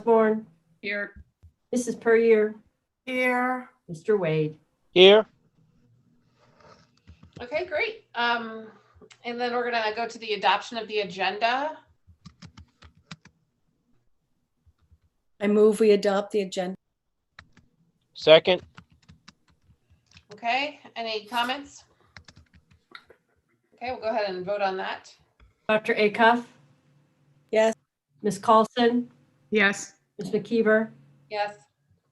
Osborne, Here. Mrs. Puryear, Here. Mr. Wade. Here. Okay, great. And then we're gonna go to the adoption of the agenda. I move we adopt the agenda. Second. Okay, any comments? Okay, we'll go ahead and vote on that. Dr. Acuff, Yes. Ms. Carlson, Yes. Ms. McKeever, Yes.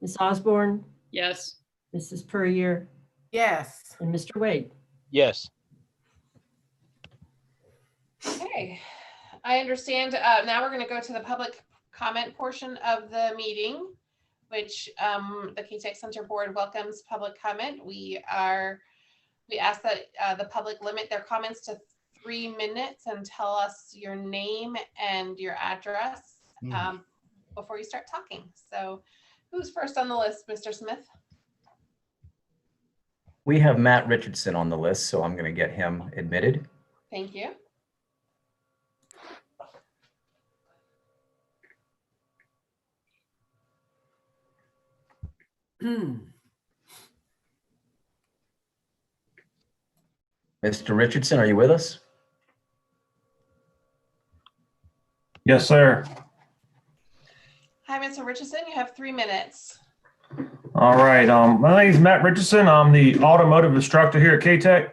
Ms. Osborne, Yes. Mrs. Puryear, Yes. and Mr. Wade. Yes. Okay, I understand. Now we're going to go to the public comment portion of the meeting, which the CATEC Center Board welcomes public comment. We ask that the public limit their comments to 3 minutes and tell us your name and your address before you start talking. So who's first on the list, Mr. Smith? We have Matt Richardson on the list, so I'm going to get him admitted. Thank you. Mr. Richardson, are you with us? Yes, sir. Hi, Mr. Richardson. You have 3 minutes. All right. My name is Matt Richardson. I'm the automotive instructor here at CATEC.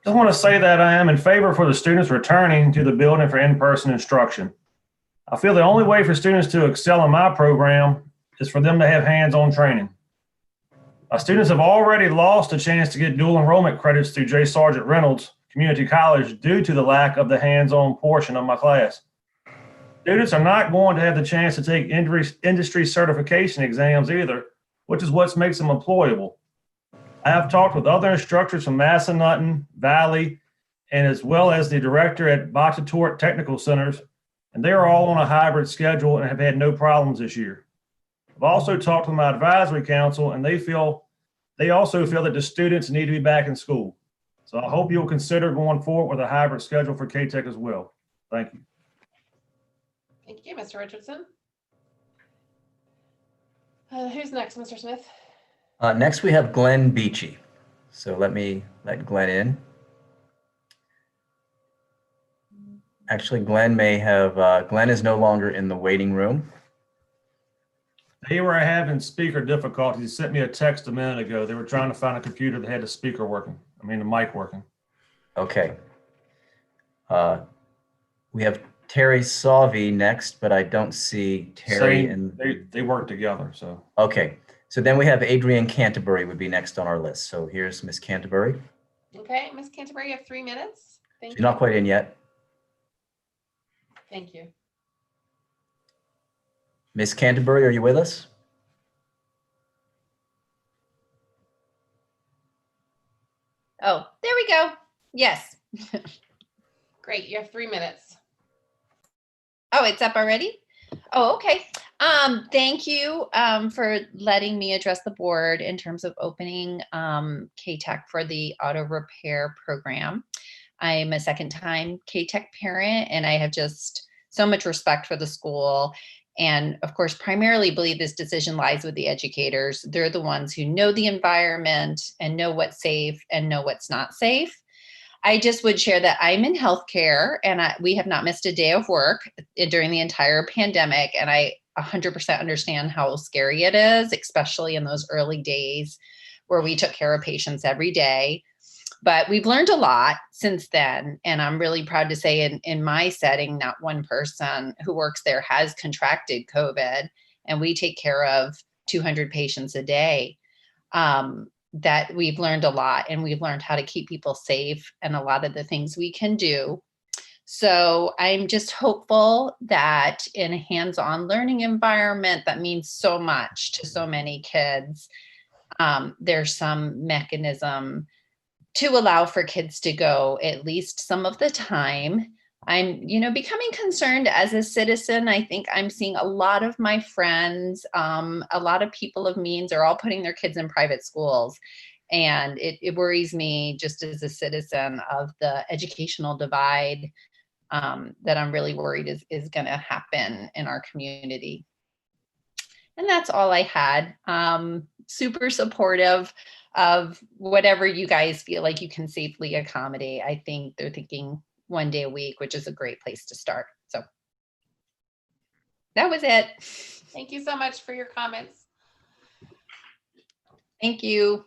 Just want to say that I am in favor for the students returning to the building for in-person instruction. I feel the only way for students to excel in my program is for them to have hands-on training. My students have already lost a chance to get dual enrollment credits through J. Sargent Reynolds Community College due to the lack of the hands-on portion of my class. Students are not going to have the chance to take industry certification exams either, which is what makes them employable. I have talked with other instructors from Massanutten, Valley, and as well as the director at Botetourt Technical Centers, and they are all on a hybrid schedule and have had no problems this year. I've also talked with my advisory council, and they also feel that the students need to be back in school. So I hope you'll consider going forward with a hybrid schedule for CATEC as well. Thank you. Thank you, Mr. Richardson. Who's next, Mr. Smith? Next, we have Glenn Beachy. So let me let Glenn in. Actually, Glenn is no longer in the waiting room. They were having speaker difficulties. He sent me a text a minute ago. They were trying to find a computer that had the mic working. Okay. We have Terry Sauvy next, but I don't see Terry. They work together, so. Okay. So then we have Adrienne Canterbury would be next on our list. So here's Miss Canterbury. Okay, Ms. Canterbury, you have 3 minutes. Thank She's you. not quite in yet. Thank you. Miss Canterbury, are you with us? Oh, there we go. Yes. Great, you have 3 minutes. Oh, it's up already? Oh, okay. Thank you for letting me address the board in terms of opening CATEC for the auto repair program. I'm a second-time CATEC parent, and I have just so much respect for the school. And of course, primarily believe this decision lies with the educators. They're the ones who know the environment and know what's safe and know what's not safe. I just would share that I'm in healthcare, and we have not missed a day of work during the entire pandemic. And I 100% understand how scary it is, especially in those early days where we took care of patients every day. But we've learned a lot since then. And I'm really proud to say in my setting, not one person who works there has contracted COVID, and we take care of 200 patients a day. That we've learned a lot, and we've learned how to keep people safe and a lot of the things we can do. So I'm just hopeful that in a hands-on learning environment that means so much to so many kids, there's some mechanism to allow for kids to go at least some of the time. I'm, becoming concerned as a citizen. I think I'm seeing a lot of my friends, a lot of people of means are all putting their kids in private schools. And it worries me just as a citizen of the educational divide that I'm really worried is going to happen in our community. And that's all I had. Super supportive of whatever you guys feel like you can safely accommodate. I think they're thinking 1 day a week, which is a great place to start. So that was it. Thank you so much for your comments. Thank you.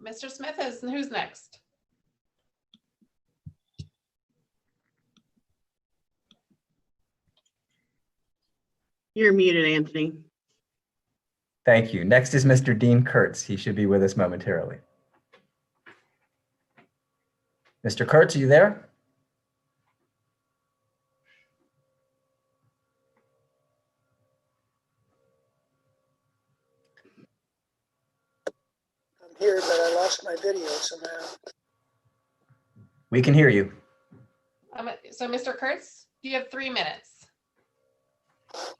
Mr. Smith, who's next? You're muted, Anthony. Thank you. Next is Mr. Dean Kurtz. He should be with us momentarily. Mr. Kurtz, are you there? I'm here, but I lost my video somehow. We can hear you. So Mr. Kurtz, you have 3 minutes.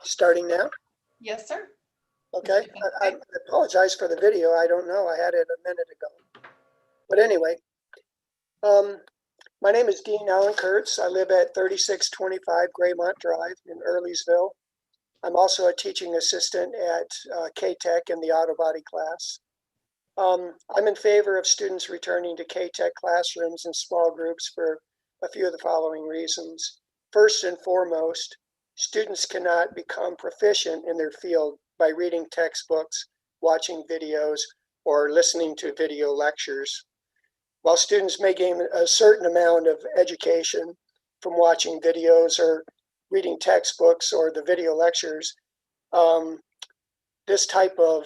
Starting now? Yes, sir. Okay. I apologize for the video. I don't know. I had it a minute ago. But anyway, my name is Dean Allen Kurtz. I live at 3625 Graymont Drive in Earlysville. I'm also a teaching assistant at CATEC in the auto body class. I'm in favor of students returning to CATEC classrooms in small groups for a few of the following reasons. First and foremost, students cannot become proficient in their field by reading textbooks, watching videos, or listening to video lectures. While students may gain a certain amount of education from watching videos or reading textbooks or the video lectures, this type of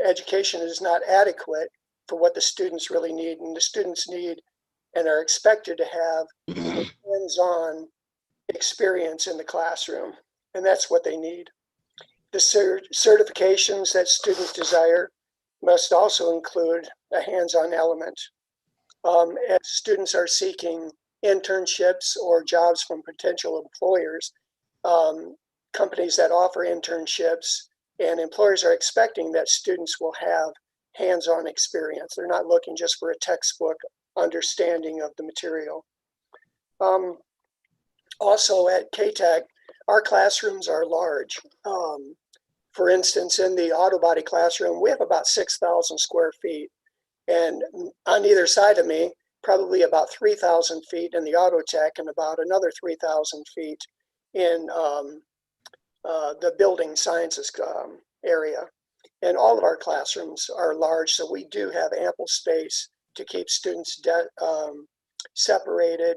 education is not adequate for what the students really need. And the students need and are expected to have hands-on experience in the classroom. And that's what they need. The certifications that students desire must also include a hands-on element. As students are seeking internships or jobs from potential employers, companies that offer internships and employers are expecting that students will have hands-on experience. They're not looking just for a textbook understanding of the material. Also at CATEC, our classrooms are large. For instance, in the auto body classroom, we have about 6,000 square feet. And on either side of me, probably about 3,000 feet in the auto tech and about another 3,000 feet in the building sciences area. And all of our classrooms are large, so we do have ample space to keep students separated,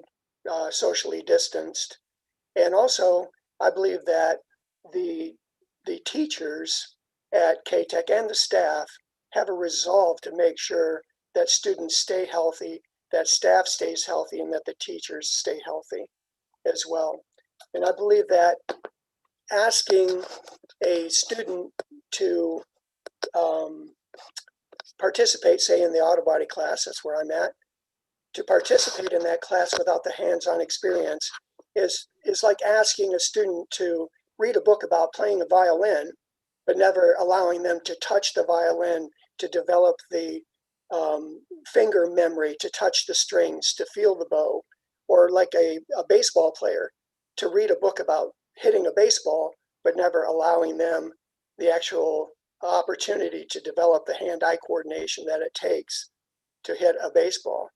socially distanced. And also, I believe that the teachers at CATEC and the staff have a resolve to make sure that students stay healthy, that staff stays healthy, and that the teachers stay healthy as well. And I believe that asking a student to participate, say in the auto body class, that's where I'm at, to participate in that class without the hands-on experience is like asking a student to read a book about playing a violin, but never allowing them to touch the violin, to develop the finger memory, to touch the strings, to feel the bow, or like a baseball player, to read a book about hitting a baseball, but never allowing them the actual opportunity to develop the hand-eye coordination that it takes to hit a baseball.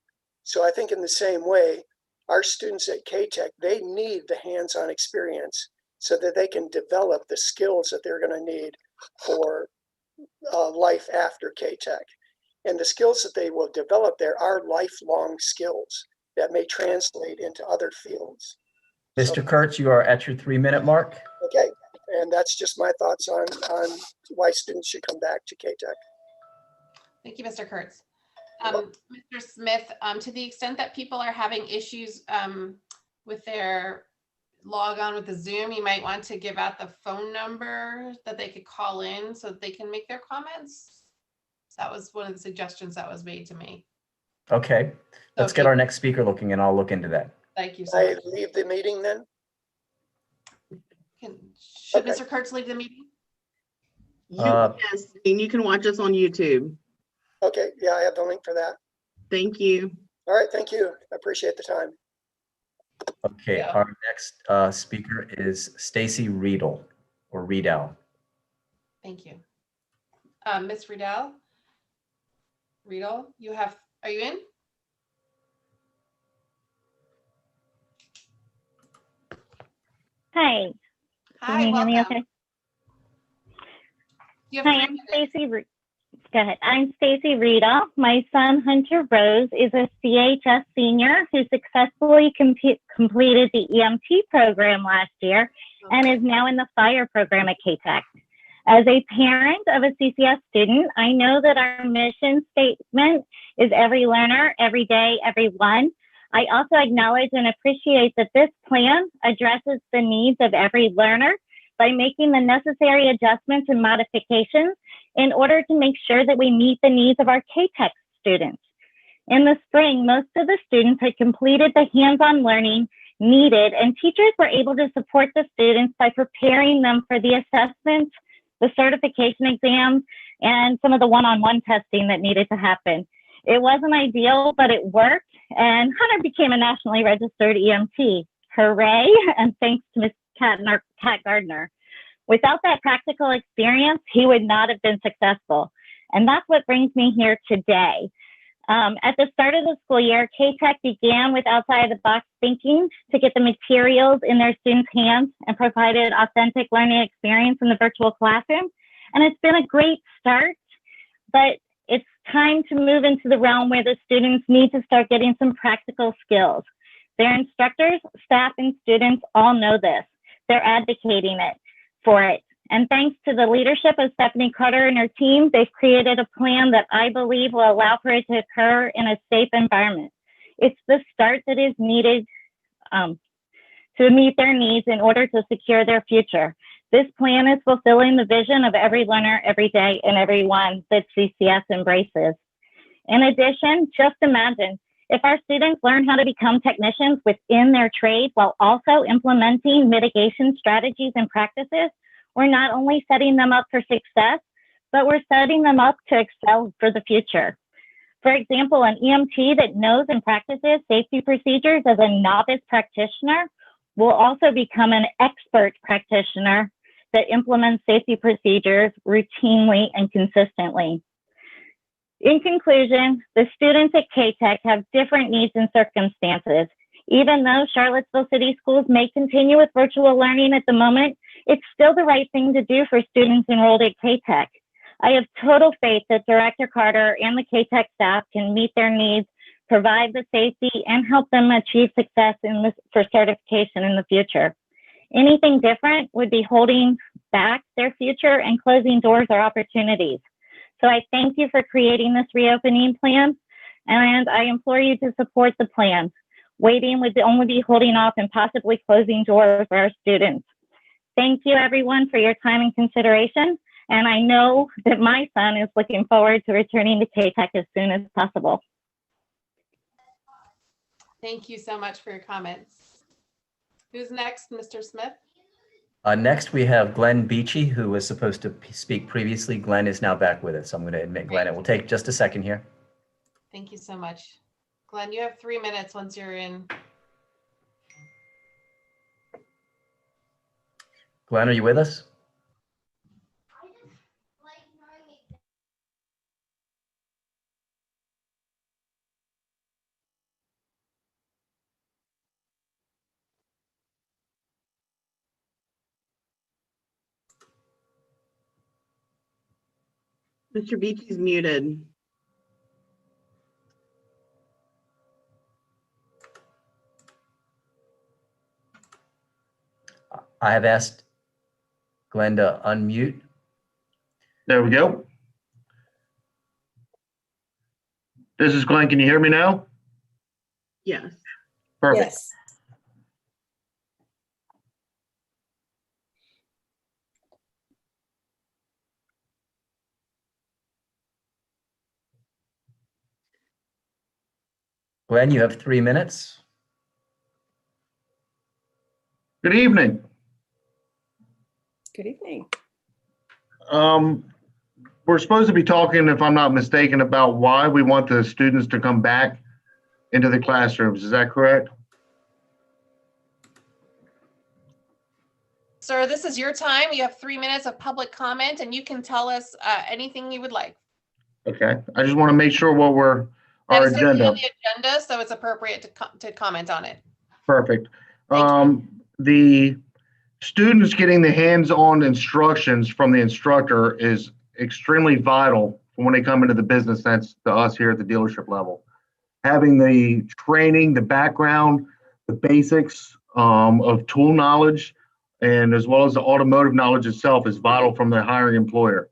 So I think in the same way, our students at CATEC, they need the hands-on experience so that they can develop the skills that they're going to need for life after CATEC. And the skills that they will develop there are lifelong skills that may translate into other fields. Mr. Kurtz, you are at your 3-minute mark. Okay, and that's just my thoughts on why students should come back to CATEC. Thank you, Mr. Kurtz. Mr. Smith, to the extent that people are having issues with their log on with the Zoom, you might want to give out the phone number that they could call in so that they can make their comments. That was one of the suggestions that was made to me. Okay, let's get our next speaker looking and I'll look into that. Thank you so I much. leave the meeting then? Should Okay. Mr. Kurtz leave the meeting? Yes, and you can watch us on YouTube. Okay, yeah, I have the link for that. Thank you. All right, thank you. I appreciate the time. Okay, Yeah. our next speaker is Stacy Riedel or Riedel. Thank you. Ms. Riedel? Are you in? Hi, Hi, can you hear me welcome. okay? You have Hi, 3 I'm minutes. Stacy. Go ahead. I'm Stacy Rita. My son Hunter Rose is a CHS senior who successfully completed the EMT program last year and is now in the fire program at CATEC. As a parent of a CCS student, I know that our mission statement is every learner, every day, every one. I also acknowledge and appreciate that this plan addresses the needs of every learner by making the necessary adjustments and modifications in order to make sure that we meet the needs of our CATEC students. In the spring, most of the students had completed the hands-on learning needed, and teachers were able to support the students by preparing them for the assessments, the certification exams, and some of the one-on-one testing that needed to happen. It wasn't ideal, but it worked, and Hunter became a nationally registered EMT. Hooray, and thanks to Ms. Kat Gardner. Without that practical experience, he would not have been successful. And that's what brings me here today. At the start of the school year, CATEC began with outside-the-box thinking to get the materials in their students' hands and provided authentic learning experience in the virtual classroom. And it's been a great start, but it's time to move into the realm where the students need to start getting some practical skills. Their instructors, staff, and students all know this. They're advocating for it. And thanks to the leadership of Stephanie Carter and her team, they've created a plan that I believe will allow for it to occur in a safe environment. It's the start that is needed to meet their needs in order to secure their future. This plan is fulfilling the vision of every learner, every day, and everyone that CCS embraces. In addition, just imagine if our students learn how to become technicians within their trade while also implementing mitigation strategies and practices, we're not only setting them up for success, but we're setting them up to excel for the future. For example, an EMT that knows and practices safety procedures as a novice practitioner will also become an expert practitioner that implements safety procedures routinely and consistently. In conclusion, the students at CATEC have different needs and circumstances. Even though Charlottesville City Schools may continue with virtual learning at the moment, it's still the right thing to do for students enrolled at CATEC. I have total faith that Director Carter and the CATEC staff can meet their needs, provide the safety, and help them achieve success for certification in the future. Anything different would be holding back their future and closing doors or opportunities. So I thank you for creating this reopening plan, and I implore you to support the plan. Waiting would only be holding off and possibly closing doors for our students. Thank you, everyone, for your time and consideration. And I know that my son is looking forward to returning to CATEC as soon as possible. Thank you so much for your comments. Who's next, Mr. Smith? Next, we have Glenn Beachy, who was supposed to speak previously. Glenn is now back with us. I'm going to admit Glenn. It will take just a second here. Thank you so much. Glenn, you have 3 minutes once you're in. Glenn, are you with us? Mr. Beatty's muted. I have asked Glenn to unmute. There we go. This is Glenn. Can you hear me now? Yes. Perfect. Yes. Glenn, you have 3 minutes. Good evening. Good evening. We're supposed to be talking, if I'm not mistaken, about why we want the students to come back into the classrooms. Is that correct? Sir, this is your time. You have 3 minutes of public comment and you can tell us anything you would like. Okay, I just want to make sure what That our is certainly agenda. on the agenda, so it's appropriate to comment on it. Perfect. Thank The students getting the hands-on instructions from the instructor is extremely vital for when they come into the business sense to us here at the dealership level. Having the training, the background, the basics of tool knowledge, and as well as the automotive knowledge itself is vital from the hiring employer.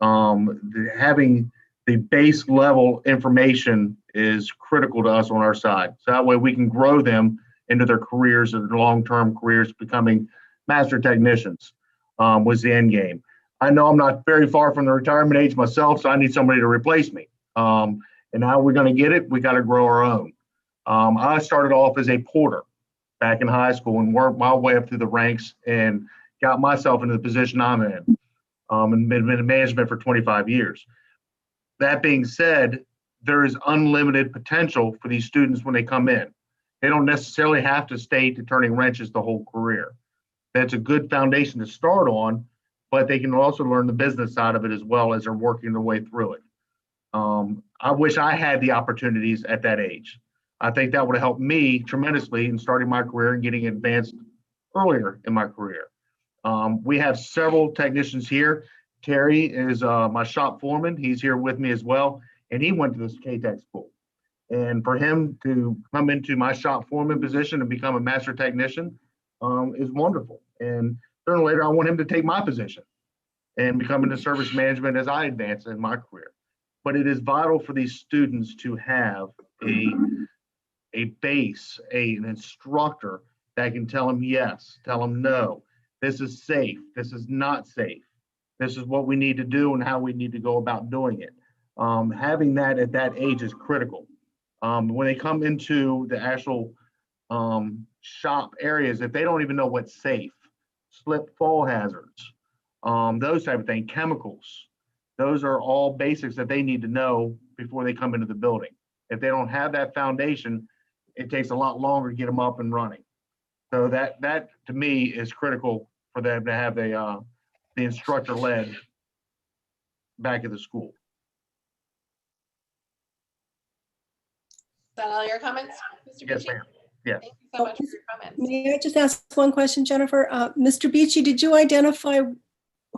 Having the base level information is critical to us on our side. So that way we can grow them into their careers and their long-term careers, becoming master technicians was the end game. I know I'm not very far from the retirement age myself, so I need somebody to replace me. And how we're going to get it, we got to grow our own. I started off as a porter back in high school and worked my way up through the ranks and got myself into the position I'm in, and been in management for 25 years. That being said, there is unlimited potential for these students when they come in. They don't necessarily have to stay to turning wrenches the whole career. That's a good foundation to start on, but they can also learn the business side of it as well as they're working their way through it. I wish I had the opportunities at that age. I think that would have helped me tremendously in starting my career and getting advanced earlier in my career. We have several technicians here. Terry is my shop foreman. He's here with me as well, and he went to this CATEC school. And for him to come into my shop foreman position and become a master technician is wonderful. And sooner or later, I want him to take my position and become into service management as I advance in my career. But it is vital for these students to have a base, an instructor that can tell them yes, tell them no, this is safe, this is not safe, this is what we need to do and how we need to go about doing it. Having that at that age is critical. When they come into the actual shop areas, if they don't even know what's safe, slip fall hazards, those type of things, chemicals, those are all basics that they need to know before they come into the building. If they don't have that foundation, it takes a lot longer to get them up and running. So that to me is critical for them to have the instructor led back at the school. Is that all your comments, Mr. Yes, Beachy? ma'am. Yes. Thank you so much for your comments. May I just ask one question, Jennifer? Mr. Beachy, did you identify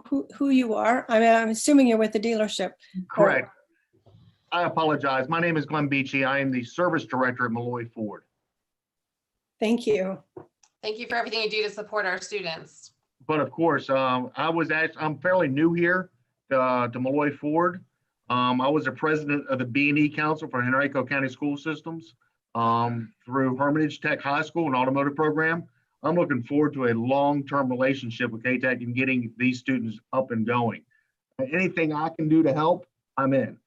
who you are? I mean, I'm assuming you're with the dealership. Correct. I apologize. My name is Glenn Beachy. I am the service director at Malloy Ford. Thank you. Thank you for everything you do to support our students. But of course, I'm fairly new here to Malloy Ford. I was the president of the B&E Council for Henrico County School Systems through Hermitage Tech High School and automotive program. I'm looking forward to a long-term relationship with CATEC and getting these students up and going. Anything I can do to help, I'm in.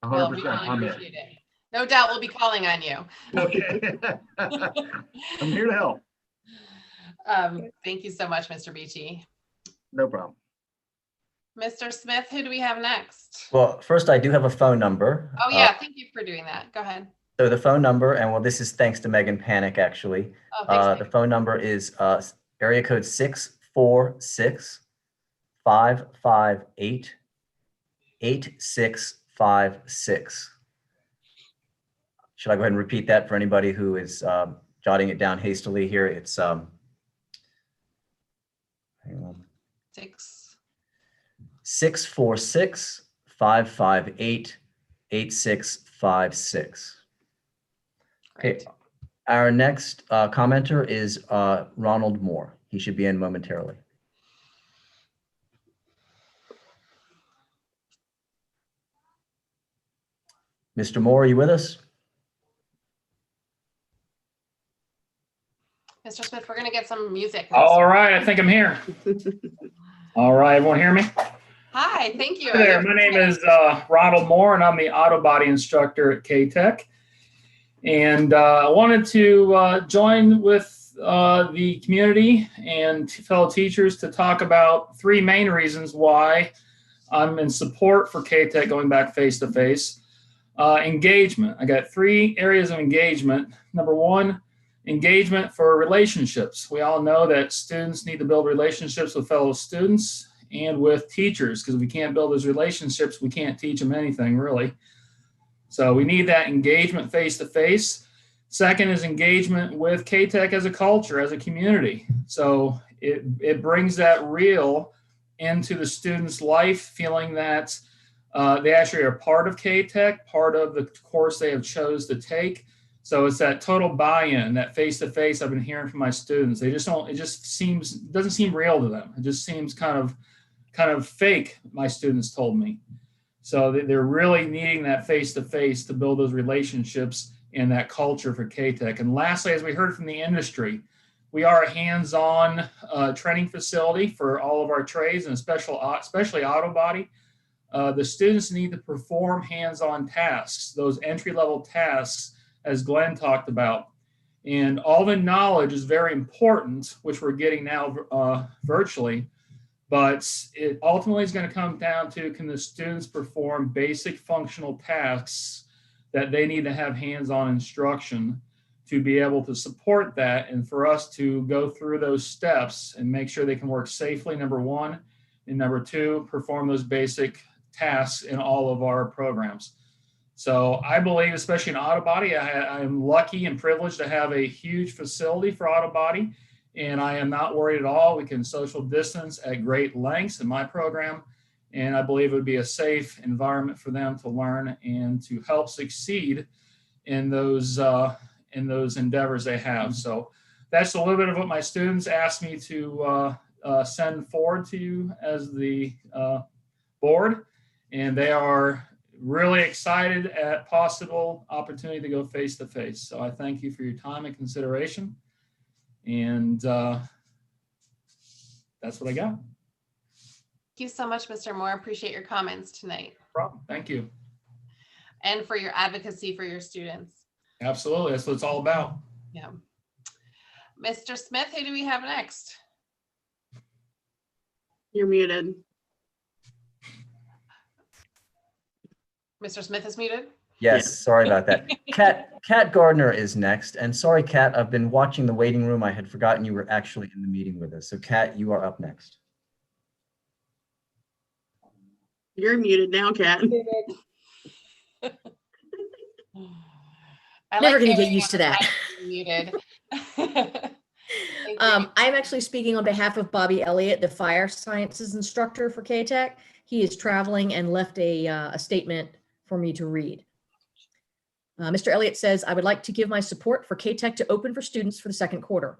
100%, Well, we really I'm in. appreciate it. No doubt we'll be calling on you. Okay. I'm here to help. Thank you so much, Mr. Beachy. No problem. Mr. Smith, who do we have next? Well, first I do have a phone number. Oh yeah, thank you for doing that. Go ahead. So the phone number, and well, this is thanks to Megan Panic, actually. Oh, thanks, The phone number is area code 646-558-8656. Should I go ahead and repeat that for anybody who is jotting it down hastily here? It's hang on. 646-558-8656. Okay, our next commenter is Ronald Moore. He should be in momentarily. Mr. Moore, are you with us? Mr. Smith, we're going to get some music. All right, I think I'm here. All right, everyone hear me? Hi, thank you. Hi there, my name is Ronald Moore, and I'm the auto body instructor at CATEC. And I wanted to join with the community and fellow teachers to talk about three main reasons why I'm in support for CATEC going back face-to-face. Engagement. I got three areas of engagement. Number one, engagement for relationships. We all know that students need to build relationships with fellow students and with teachers, because if we can't build those relationships, we can't teach them anything really. So we need that engagement face-to-face. Second is engagement with CATEC as a culture, as a community. So it brings that real into the student's life, feeling that they actually are part of CATEC, part of the course they have chose to take. So it's that total buy-in, that face-to-face I've been hearing from my students. They just don't, it doesn't seem real to them. It just seems kind of fake, my students told me. So they're really needing that face-to-face to build those relationships and that culture for CATEC. And lastly, as we heard from the industry, we are a hands-on training facility for all of our trades, and especially auto body. The students need to perform hands-on tasks, those entry-level tasks, as Glenn talked about. And all the knowledge is very important, which we're getting now virtually, but it ultimately is going to come down to, can the students perform basic functional tasks that they need to have hands-on instruction to be able to support that, and for us to go through those steps and make sure they can work safely, number one, and number two, perform those basic tasks in all of our programs. So I believe, especially in auto body, I am lucky and privileged to have a huge facility for auto body, and I am not worried at all. We can social distance at great lengths in my program, and I believe it would be a safe environment for them to learn and to help succeed in those endeavors they have. So that's a little bit of what my students asked me to send forward to you as the board, and they are really excited at possible opportunity to go face to face. So I thank you for your time and consideration. And that's what I got. Thank you so much, Mr. Moore. Appreciate your comments tonight. No problem. Thank you. And for your advocacy for your students. Absolutely. That's what it's all about. Yeah. Mr. Smith, who do we have next? You're muted. Mr. Smith is muted. Yes, sorry about that. Kat Gardner is next. And sorry, Kat, I've been watching the waiting room. I had forgotten you were actually in the meeting with us. So Kat, you are up next. You're muted now, Kat. Never going to get used to that. Muted. I'm actually speaking on behalf of Bobby Elliott, the fire sciences instructor for CATEC. He is traveling and left a statement for me to read. Mr. Elliott says, I would like to give my support for CATEC to open for students for the second quarter.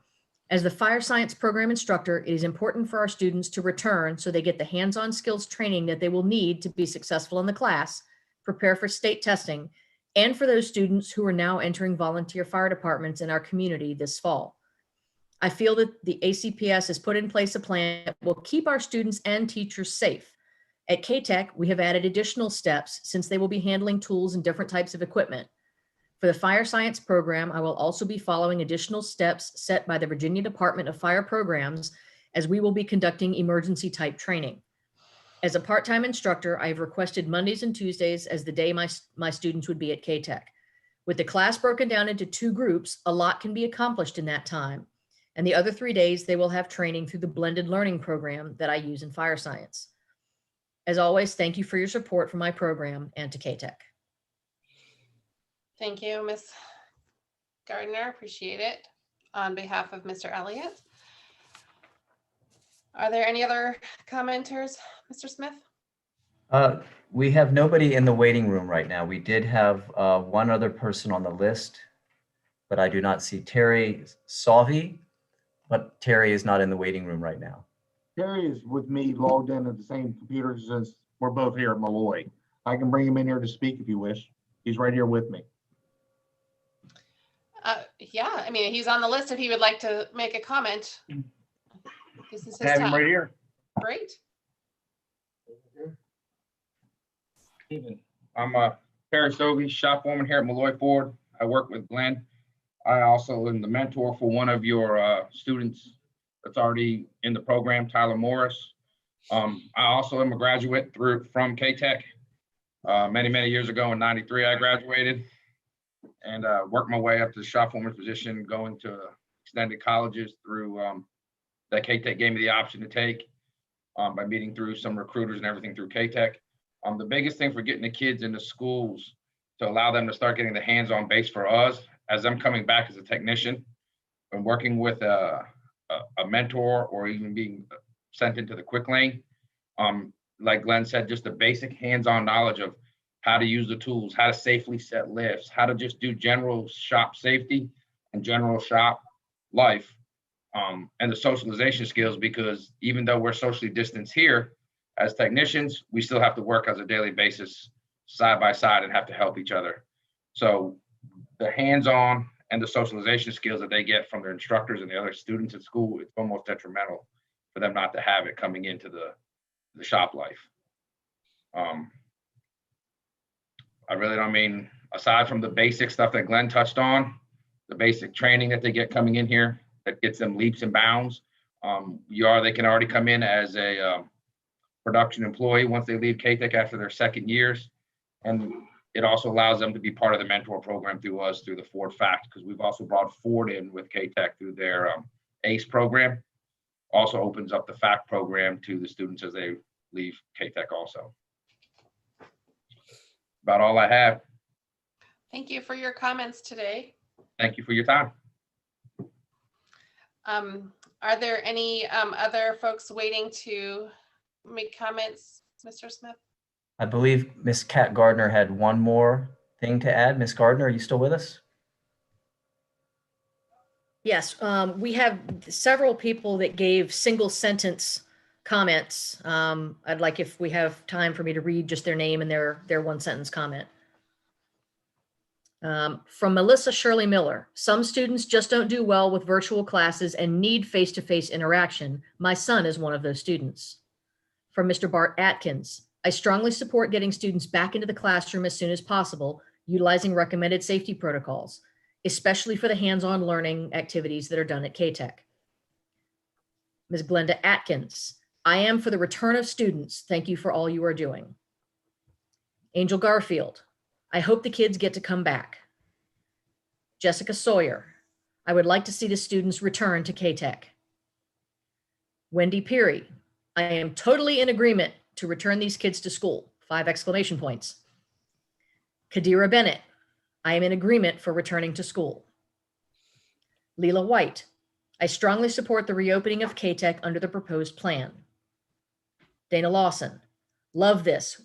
As the fire science program instructor, it is important for our students to return so they get the hands-on skills training that they will need to be successful in the class, prepare for state testing, and for those students who are now entering volunteer fire departments in our community this fall. I feel that the ACPS has put in place a plan that will keep our students and teachers safe. At CATEC, we have added additional steps since they will be handling tools and different types of equipment. For the fire science program, I will also be following additional steps set by the Virginia Department of Fire Programs, as we will be conducting emergency type training. As a part-time instructor, I have requested Mondays and Tuesdays as the day my students would be at CATEC. With the class broken down into 2 groups, a lot can be accomplished in that time. And the other 3 days, they will have training through the blended learning program that I use in fire science. As always, thank you for your support for my program and to CATEC. Thank you, Ms. Gardner. Appreciate it. On behalf of Mr. Elliott. Are there any other commenters, Mr. Smith? We have nobody in the waiting room right now. We did have one other person on the list, but I do not see Terry Salvi, but Terry is not in the waiting room right now. Terry is with me logged in at the same computer since we're both here at Malloy. I can bring him in here to speak if you wish. He's right here with me. Yeah, I mean, he's on the list if he would like to make a comment. This is his Have him time. right here. Great. I'm Perry Stovey, shop foreman here at Malloy Ford. I work with Glenn. I also am the mentor for one of your students that's already in the program, Tyler Morris. I also am a graduate from CATEC. Many years ago in '93, I graduated. and worked my way up to the shop foreman's position, going to extended colleges through that CATEC gave me the option to take by meeting through some recruiters and everything through CATEC. The biggest thing for getting the kids into schools to allow them to start getting the hands-on base for us, as I'm coming back as a technician and working with a mentor or even being sent into the quick lane. Like Glenn said, just the basic hands-on knowledge of how to use the tools, how to safely set lifts, how to just do general shop safety and general shop life, and the socialization skills, because even though we're socially distanced here, as technicians, we still have to work as a daily basis side by side and have to help each other. So the hands-on and the socialization skills that they get from their instructors and the other students at school, it's almost detrimental for them not to have it coming into the shop life. I really don't mean, aside from the basic stuff that Glenn touched on, the basic training that they get coming in here that gets them leaps and bounds. They can already come in as a production employee once they leave CATEC after their second years. And it also allows them to be part of the mentor program through us, through the Ford Fact, because we've also brought Ford in with CATEC through their ACE program. Also opens up the FACT program to the students as they leave CATEC also. About all I have. Thank you for your comments today. Thank you for your time. Are there any other folks waiting to make comments, Mr. Smith? I believe Miss Kat Gardner had one more thing to add. Miss Gardner, are you still with us? Yes, we have several people that gave single sentence comments. I'd like, if we have time, for me to read just their name and their one sentence comment. From Melissa Shirley Miller, some students just don't do well with virtual classes and need face-to-face interaction. My son is one of those students. From Mr. Bart Atkins, I strongly support getting students back into the classroom as soon as possible, utilizing recommended safety protocols, especially for the hands-on learning activities that are done at CATEC. Ms. Glenda Atkins, I am for the return of students. Thank you for all you are doing. Angel Garfield, I hope the kids get to come back. Jessica Sawyer, I would like to see the students return to CATEC. Wendy Peary, I am totally in agreement to return these kids to school. 5 exclamation points. Kadira Bennett, I am in agreement for returning to school. Leela White, I strongly support the reopening of CATEC under the proposed plan. Dana Lawson, love this.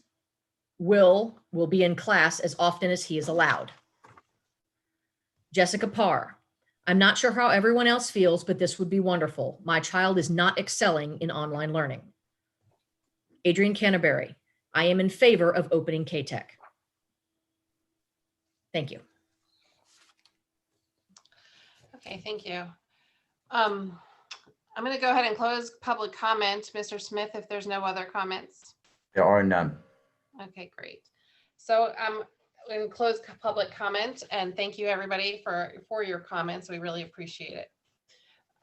Will be in class as often as he is allowed. Jessica Parr, I'm not sure how everyone else feels, but this would be wonderful. My child is not excelling in online learning. Adrian Canterbury, I am in favor of opening CATEC. Thank you. Okay, thank you. I'm going to go ahead and close public comment. Mr. Smith, if there's no other comments. There are none. Okay, great. So I'm going to close public comment, and thank you everybody for your comments. We really appreciate it.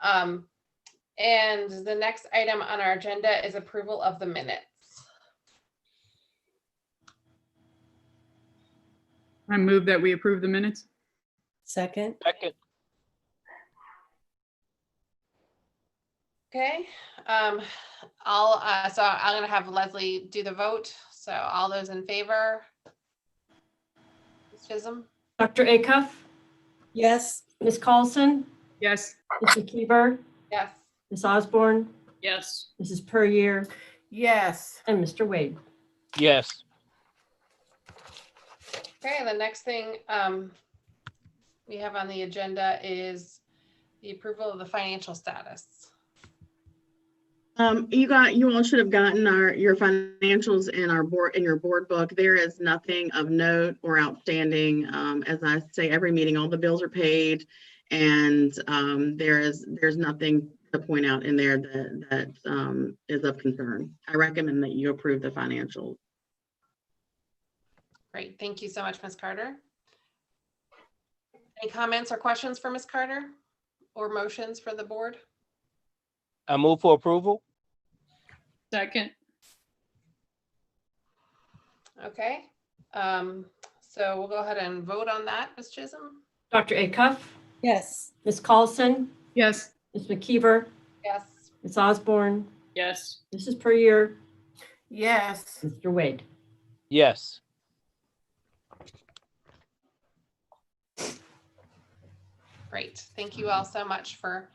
And the next item on our agenda is approval of the minutes. I move that we approve the minutes. Second. Second. Okay, so I'm going to have Leslie do the vote. So all those in favor? Ms. Chisholm? Dr. Acuff, Yes. Ms. Carlson, Yes. Mr. Keever, Yes. Ms. Osborne, Yes. Mrs. Puryear, Yes. and Mr. Wade. Yes. Okay, the next thing we have on the agenda is the approval of the financial status. You all should have gotten your financials in your board book. There is nothing of note or outstanding. As I say, every meeting, all the bills are paid, and there's nothing to point out in there that is of concern. I recommend that you approve the financials. Great, thank you so much, Ms. Carter. Any comments or questions for Ms. Carter or motions for the board? I move for approval. Second. Okay, So we'll go ahead and vote on that, Ms. Chisholm. Dr. Acuff, Yes. Ms. Carlson, Yes. Ms. McKeever, Yes. Ms. Osborne, Yes. Mrs. Puryear, Yes. Mr. Wade. Yes. Great. Thank you all so much for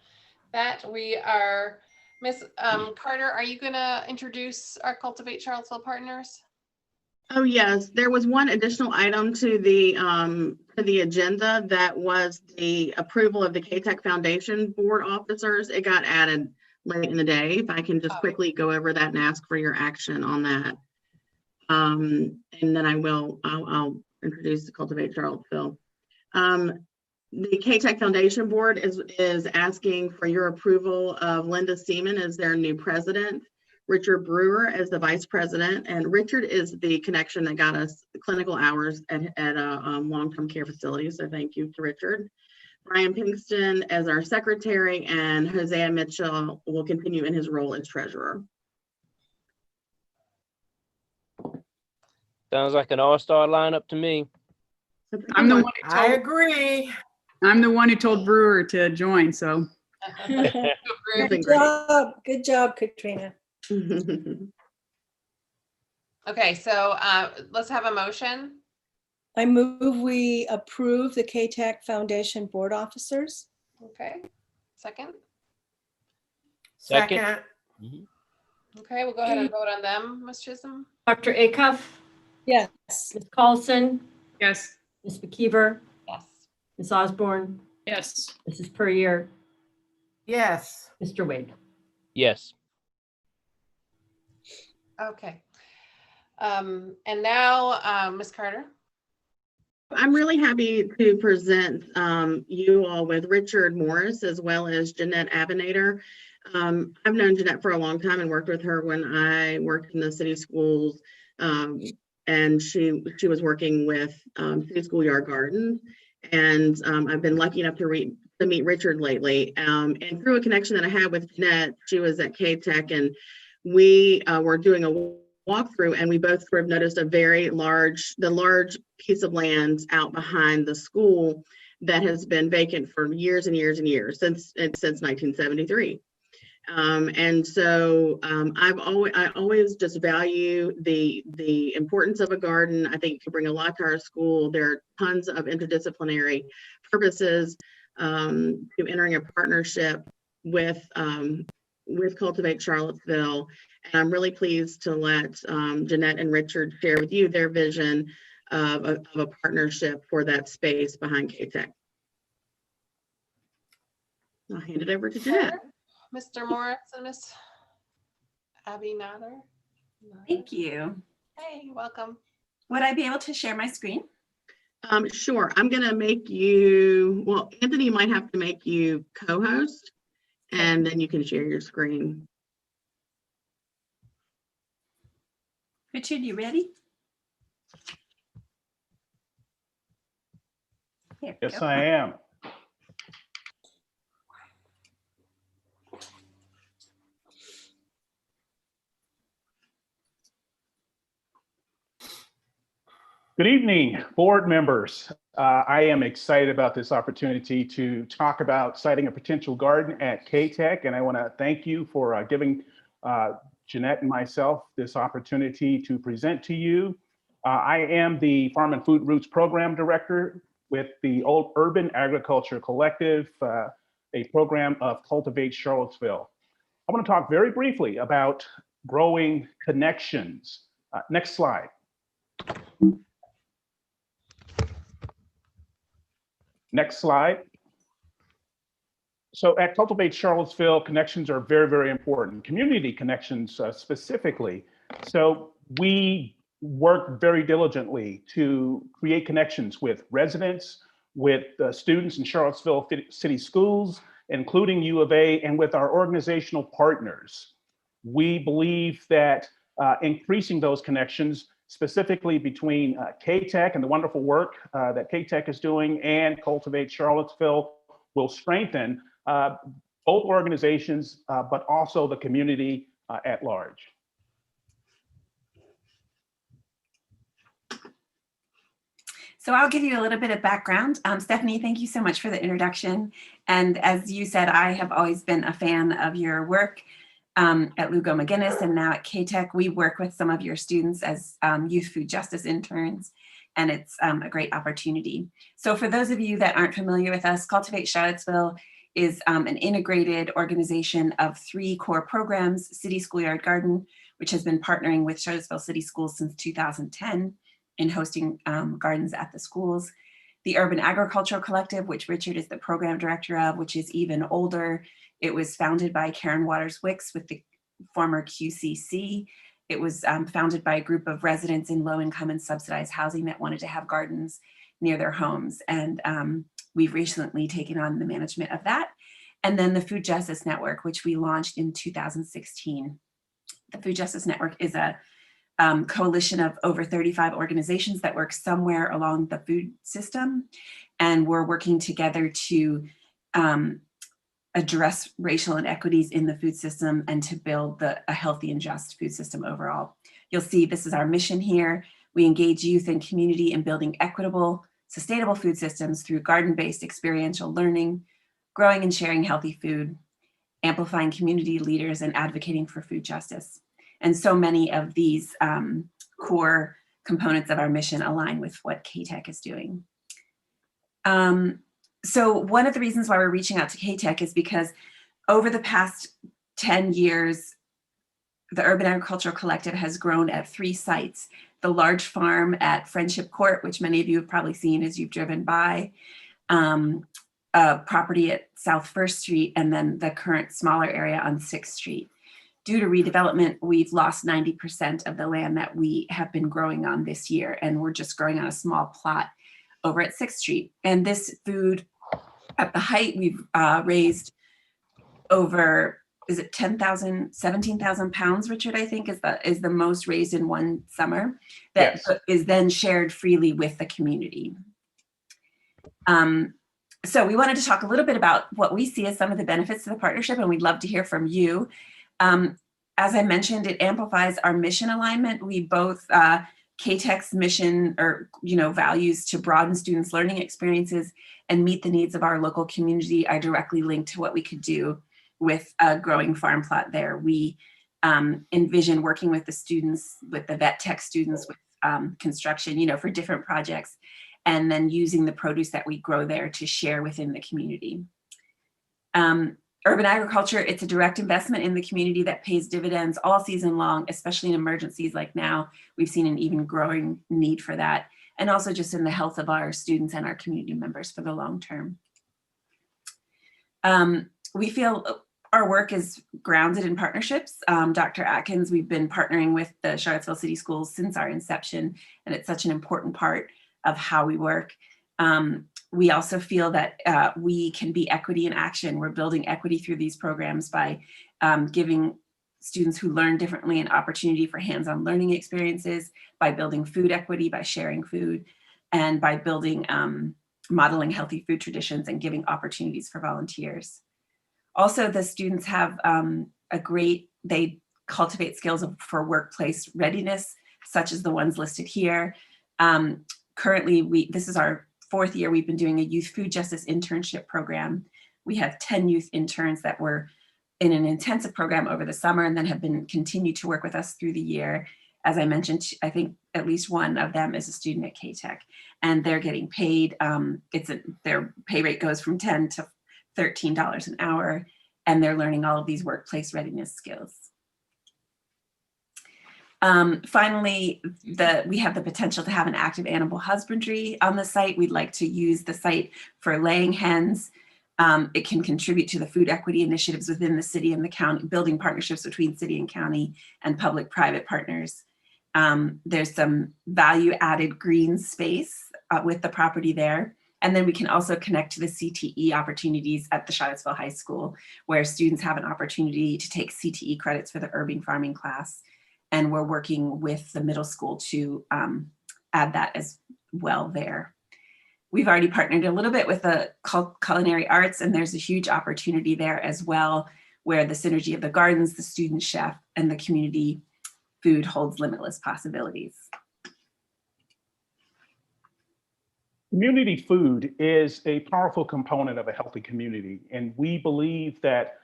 that. We are, Ms. Carter, are you going to introduce our Cultivate Charlottesville partners? Oh, yes, there was one additional item to the agenda that was the approval of the CATEC Foundation Board officers. It got added late in the day. If I can just quickly go over that and ask for your action on that. And then I'll introduce the Cultivate Charlottesville. The CATEC Foundation Board is asking for your approval of Linda Seaman as their new president, Richard Brewer as the vice president, and Richard is the connection that got us clinical hours at a long-term care facility, so thank you to Richard. Brian Pinkston as our secretary, and Hosea Mitchell will continue in his role as treasurer. Sounds like an all-star lineup to me. I'm the one who I told, agree. I'm the one who told Brewer to join, so. Good job. Good job, Katrina. Okay, so let's have a motion. I move we approve the CATEC Foundation Board officers. Okay, second. Second. Mhm. Okay, we'll go ahead and vote on them, Ms. Chisholm. Dr. Acuff, Yes. Ms. Carlson, Yes. Ms. McKeever, Yes. Ms. Osborne, Yes. Mrs. Puryear, Yes. Mr. Wade. Yes. Okay. And now, Ms. Carter. I'm really happy to present you all with Richard Morris as well as Jeanette Abinator. I've known Jeanette for a long time and worked with her when I worked in the city schools, and she was working with City Schoolyard Gardens. And I've been lucky enough to meet Richard lately. And through a connection that I had with Jeanette, she was at CATEC, and we were doing a walkthrough, and we both sort of noticed the large piece of land out behind the school that has been vacant for years and years and years, since 1973. And so I always just value the importance of a garden. I think it could bring a lot to our school. There are tons of interdisciplinary purposes to entering a partnership with Cultivate Charlottesville. And I'm really pleased to let Jeanette and Richard share with you their vision of a partnership for that space behind CATEC. I'll hand it over to Jeanette. Mr. Morris and Ms. Abby Mather. Thank you. Hey, welcome. Would I be able to share my screen? Sure. I'm going to make you, well, Anthony might have to make you co-host, and then you can share your screen. Richard, you ready? Here, Yes, go. I am. Good evening, board members. I am excited about this opportunity to talk about siting a potential garden at CATEC, and I want to thank you for giving Jeanette and myself this opportunity to present to you. I am the Farm and Food Roots Program Director with the Old Urban Agriculture Collective, a program of Cultivate Charlottesville. I want to talk very briefly about growing connections. Next slide. Next slide. So at Cultivate Charlottesville, connections are very, very important. Community connections specifically. So we work very diligently to create connections with residents, with students in Charlottesville City Schools, including U of A, and with our organizational partners. We believe that increasing those connections, specifically between CATEC and the wonderful work that CATEC is doing and Cultivate Charlottesville, will strengthen both organizations, but also the community at large. So I'll give you a little bit of background. Stephanie, thank you so much for the introduction. And as you said, I have always been a fan of your work at Lugo McGinnis and now at CATEC. We work with some of your students as youth food justice interns, and it's a great opportunity. So for those of you that aren't familiar with us, Cultivate Charlottesville is an integrated organization of 3 core programs: City Schoolyard Garden, which has been partnering with Charlottesville City Schools since 2010 in hosting gardens at the schools. The Urban Agricultural Collective, which Richard is the program director of, which is even older. It was founded by Karen Waters Wicks with the former QCC. It was founded by a group of residents in low income and subsidized housing that wanted to have gardens near their homes. And we've recently taken on the management of that. And then the Food Justice Network, which we launched in 2016. The Food Justice Network is a coalition of over 35 organizations that work somewhere along the food system. And we're working together to address racial inequities in the food system and to build a healthy and just food system overall. You'll see this is our mission here. We engage youth and community in building equitable, sustainable food systems through garden-based experiential learning, growing and sharing healthy food, amplifying community leaders, and advocating for food justice. And so many of these core components of our mission align with what CATEC is doing. So one of the reasons why we're reaching out to CATEC is because over the past 10 years, the Urban Agricultural Collective has grown at 3 sites: the large farm at Friendship Court, which many of you have probably seen as you've driven by, a property at South First Street, and then the current smaller area on 6th Street. Due to redevelopment, we've lost 90% of the land that we have been growing on this year, and we're just growing on a small plot over at 6th Street. And this food, at the height, we've raised over, is it 10,000, 17,000 pounds, Richard, I think is the most raised in one summer that is then shared freely with the community. So we wanted to talk a little bit about what we see as some of the benefits of the partnership, and we'd love to hear from you. As I mentioned, it amplifies our mission alignment. We both, CATEC's mission or values to broaden students' learning experiences and meet the needs of our local community are directly linked to what we could do with a growing farm plot there. We envision working with the students, with the vet tech students, with construction, for different projects, and then using the produce that we grow there to share within the community. Urban agriculture, it's a direct investment in the community that pays dividends all season long, especially in emergencies like now. We've seen an even growing need for that, and also just in the health of our students and our community members for the long term. We feel our work is grounded in partnerships. Dr. Atkins, we've been partnering with the Charlottesville City Schools since our inception, and it's such an important part of how we work. We also feel that we can be equity in action. We're building equity through these programs by giving students who learn differently an opportunity for hands-on learning experiences, by building food equity, by sharing food, and by building, modeling healthy food traditions and giving opportunities for volunteers. Also, the students have they cultivate skills for workplace readiness, such as the ones listed here. Currently, this is our 4th year we've been doing a youth food justice internship program. We have 10 youth interns that were in an intensive program over the summer and then have been continued to work with us through the year. As I mentioned, I think at least one of them is a student at CATEC, and they're getting paid. Their pay rate goes from $10 to $13 an hour, and they're learning all of these workplace readiness skills. Finally, we have the potential to have an active animal husbandry on the site. We'd like to use the site for laying hens. It can contribute to the food equity initiatives within the city and the county, building partnerships between city and county and public-private partners. There's some value-added green space with the property there. And then we can also connect to the CTE opportunities at the Charlottesville High School, where students have an opportunity to take CTE credits for the urban farming class. And we're working with the middle school to add that as well there. We've already partnered a little bit with the culinary arts, and there's a huge opportunity there as well, where the synergy of the gardens, the student chef, and the community food holds limitless possibilities. Community food is a powerful component of a healthy community, and we believe that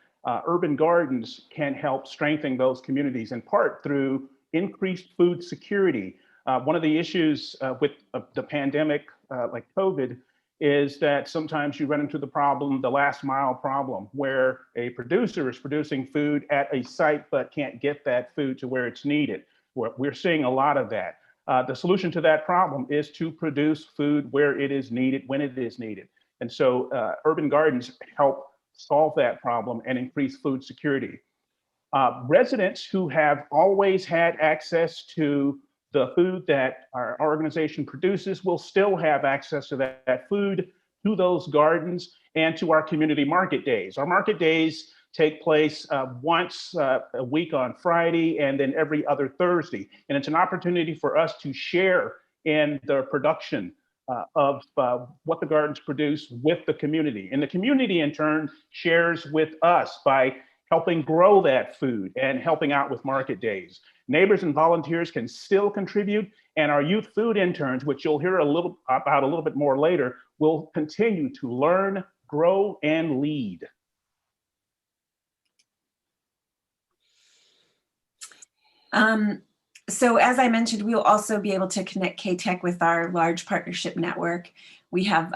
urban gardens can help strengthen those communities in part through increased food security. One of the issues with the pandemic, like COVID, is that sometimes you run into the problem, the last mile problem, where a producer is producing food at a site but can't get that food to where it's needed. We're seeing a lot of that. The solution to that problem is to produce food where it is needed, when it is needed. And so urban gardens help solve that problem and increase food security. Residents who have always had access to the food that our organization produces will still have access to that food, to those gardens, and to our community market days. Our market days take place once a week on Friday and then every other Thursday. And it's an opportunity for us to share in the production of what the gardens produce with the community. And the community in turn shares with us by helping grow that food and helping out with market days. Neighbors and volunteers can still contribute, and our youth food interns, which you'll hear a little bit more later, will continue to learn, grow, and lead. So as I mentioned, we will also be able to connect CATEC with our large partnership network. We have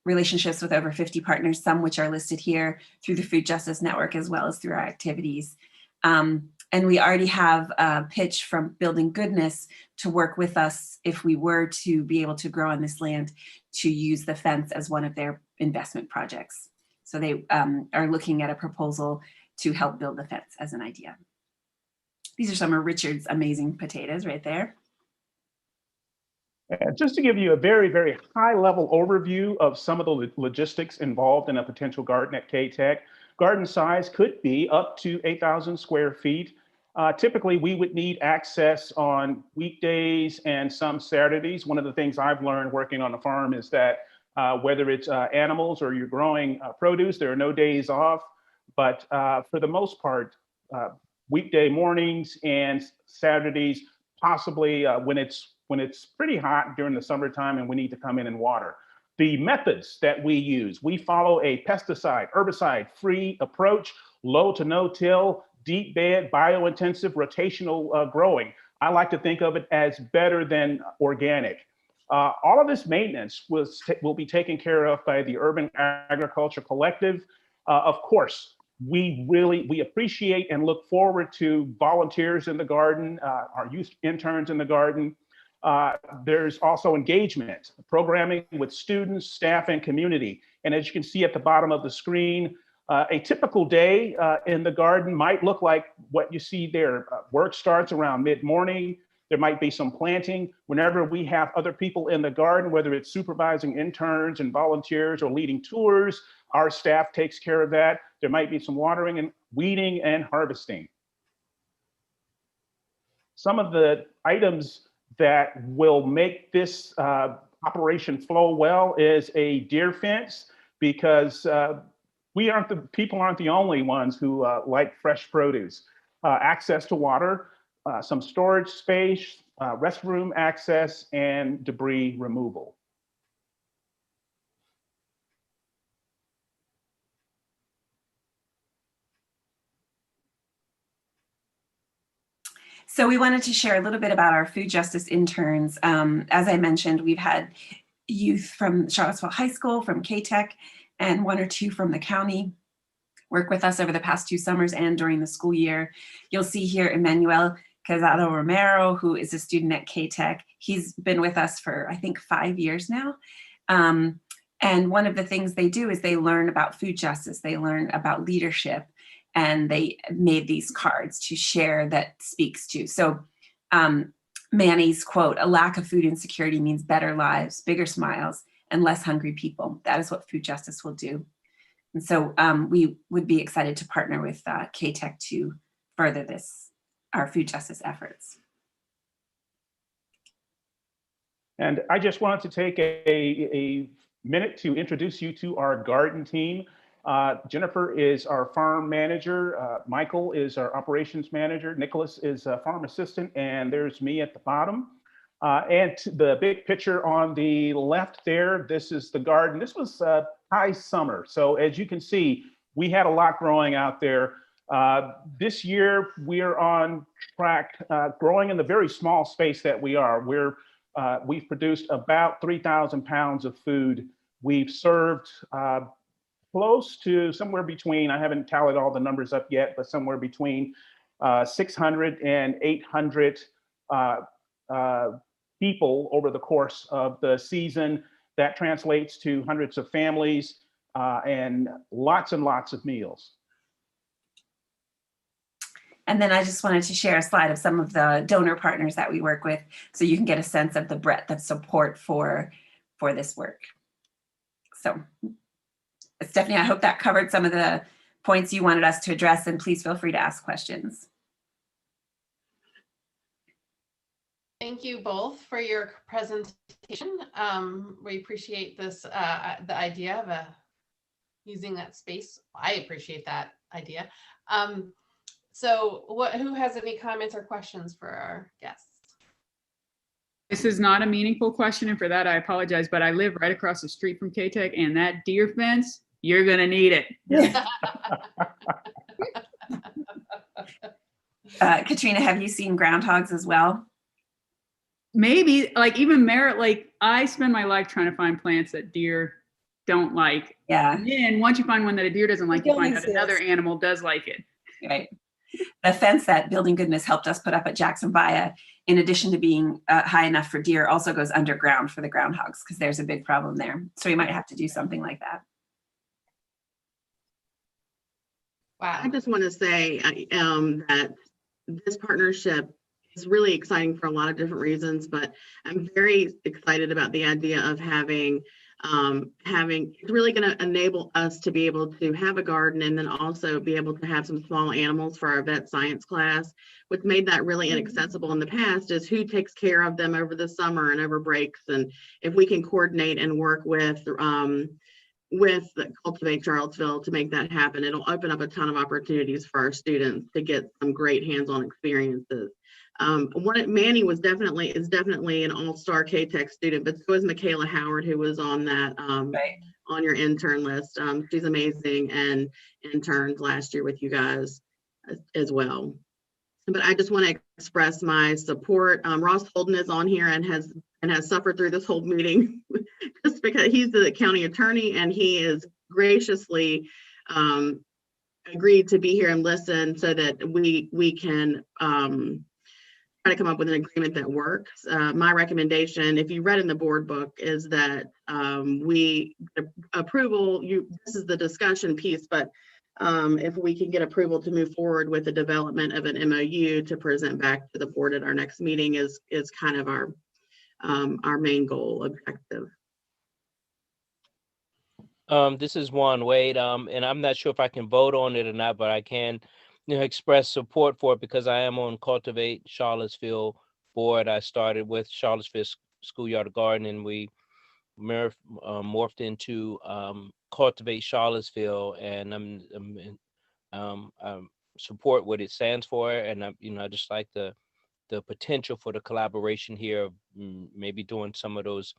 relationships with over 50 partners, some which are listed here through the Food Justice Network, as well as through our activities. And we already have a pitch from Building Goodness to work with us if we were to be able to grow on this land, to use the fence as one of their investment projects. So they are looking at a proposal to help build the fence as an idea. These are some of Richard's amazing potatoes right there. Just to give you a very, very high level overview of some of the logistics involved in a potential garden at CATEC, garden size could be up to 8,000 square feet. Typically, we would need access on weekdays and some Saturdays. One of the things I've learned working on a farm is that whether it's animals or you're growing produce, there are no days off. But for the most part, weekday mornings and Saturdays, possibly when it's pretty hot during the summertime and we need to come in and water. The methods that we use, we follow a pesticide, herbicide-free approach, low to no till, deep bed, biointensive, rotational growing. I like to think of it as better than organic. All of this maintenance will be taken care of by the Urban Agriculture Collective. Of course, we appreciate and look forward to volunteers in the garden, our youth interns in the garden. There's also engagement, programming with students, staff, and community. And as you can see at the bottom of the screen, a typical day in the garden might look like what you see there. Work starts around mid-morning. There might be some planting. Whenever we have other people in the garden, whether it's supervising interns and volunteers or leading tours, our staff takes care of that. There might be some watering and weeding and harvesting. Some of the items that will make this operation flow well is a deer fence, because people aren't the only ones who like fresh produce. Access to water, some storage space, restroom access, and debris removal. So we wanted to share a little bit about our food justice interns. As I mentioned, we've had youth from Charlottesville High School, from CATEC, and one or two from the county work with us over the past 2 summers and during the school year. You'll see here Emmanuel Casado Romero, who is a student at CATEC. He's been with us for, I think, 5 years now. And one of the things they do is they learn about food justice. They learn about leadership. And they made these cards to share that speaks to. So Manny's quote, "A lack of food insecurity means better lives, bigger smiles, and less hungry people. That is what food justice will do." And so we would be excited to partner with CATEC to further our food justice efforts. And I just wanted to take a minute to introduce you to our garden team. Jennifer is our farm manager. Michael is our operations manager. Nicholas is a farm assistant, and there's me at the bottom. And the big picture on the left there, this is the garden. This was high summer. So as you can see, we had a lot growing out there. This year, we're on track, growing in the very small space that we are. We've produced about 3,000 pounds of food. We've served close to somewhere between, I haven't tallied all the numbers up yet, but somewhere between 600 and 800 people over the course of the season. That translates to hundreds of families and lots of meals. And then I just wanted to share a slide of some of the donor partners that we work with, so you can get a sense of the breadth of support for this work. So, Stephanie, I hope that covered some of the points you wanted us to address, and please feel free to ask questions. Thank you both for your presentation. We appreciate this, the idea of using that space. I appreciate that idea. So who has any comments or questions for our guests? This is not a meaningful question, and for that I apologize, but I live right across the street from CATEC, and that deer fence, you're gonna need it. Katrina, have you seen groundhogs as well? Maybe, like even Merritt, like I spend my life trying to find plants that deer don't like. Yeah. And then once you find one that a deer doesn't like, you find out another exist. animal does like it. Right. The fence that Building Goodness helped us put up at Jackson Via, in addition to being high enough for deer, also goes underground for the groundhogs, because there's a big problem there. So we might have to do something like that. Wow. I just want to say that this partnership is really exciting for a lot of different reasons, but I'm very excited about the idea of having it's really going to enable us to be able to have a garden and then also be able to have some small animals for our vet science class. What's made that really inaccessible in the past is who takes care of them over the summer and over breaks. And if we can coordinate and work with the Cultivate Charlottesville to make that happen, it'll open up a ton of opportunities for our students to get some great hands-on experiences. Manny is definitely an all-star CATEC student, but so is Michaela Howard, who was on that on your intern list. She's amazing and interned last year with you guys as well. But I just want to express my support. Ross Holden is on here and has suffered through this whole meeting just because he's the county attorney and he is graciously agreed to be here and listen so that we can try to come up with an agreement that works. My recommendation, if you read in the board book, is that this is the discussion piece, but if we can get approval to move forward with the development of an MOU to present back to the board at our next meeting is kind of our main goal objective. This is Juan Wade, and I'm not sure if I can vote on it or not, but I can, express support for it because I am on Cultivate Charlottesville board. I started with Charlottesville Schoolyard Garden, and we morphed into Cultivate Charlottesville, and I support what it stands for, and I just like the potential for the collaboration here of maybe doing some of those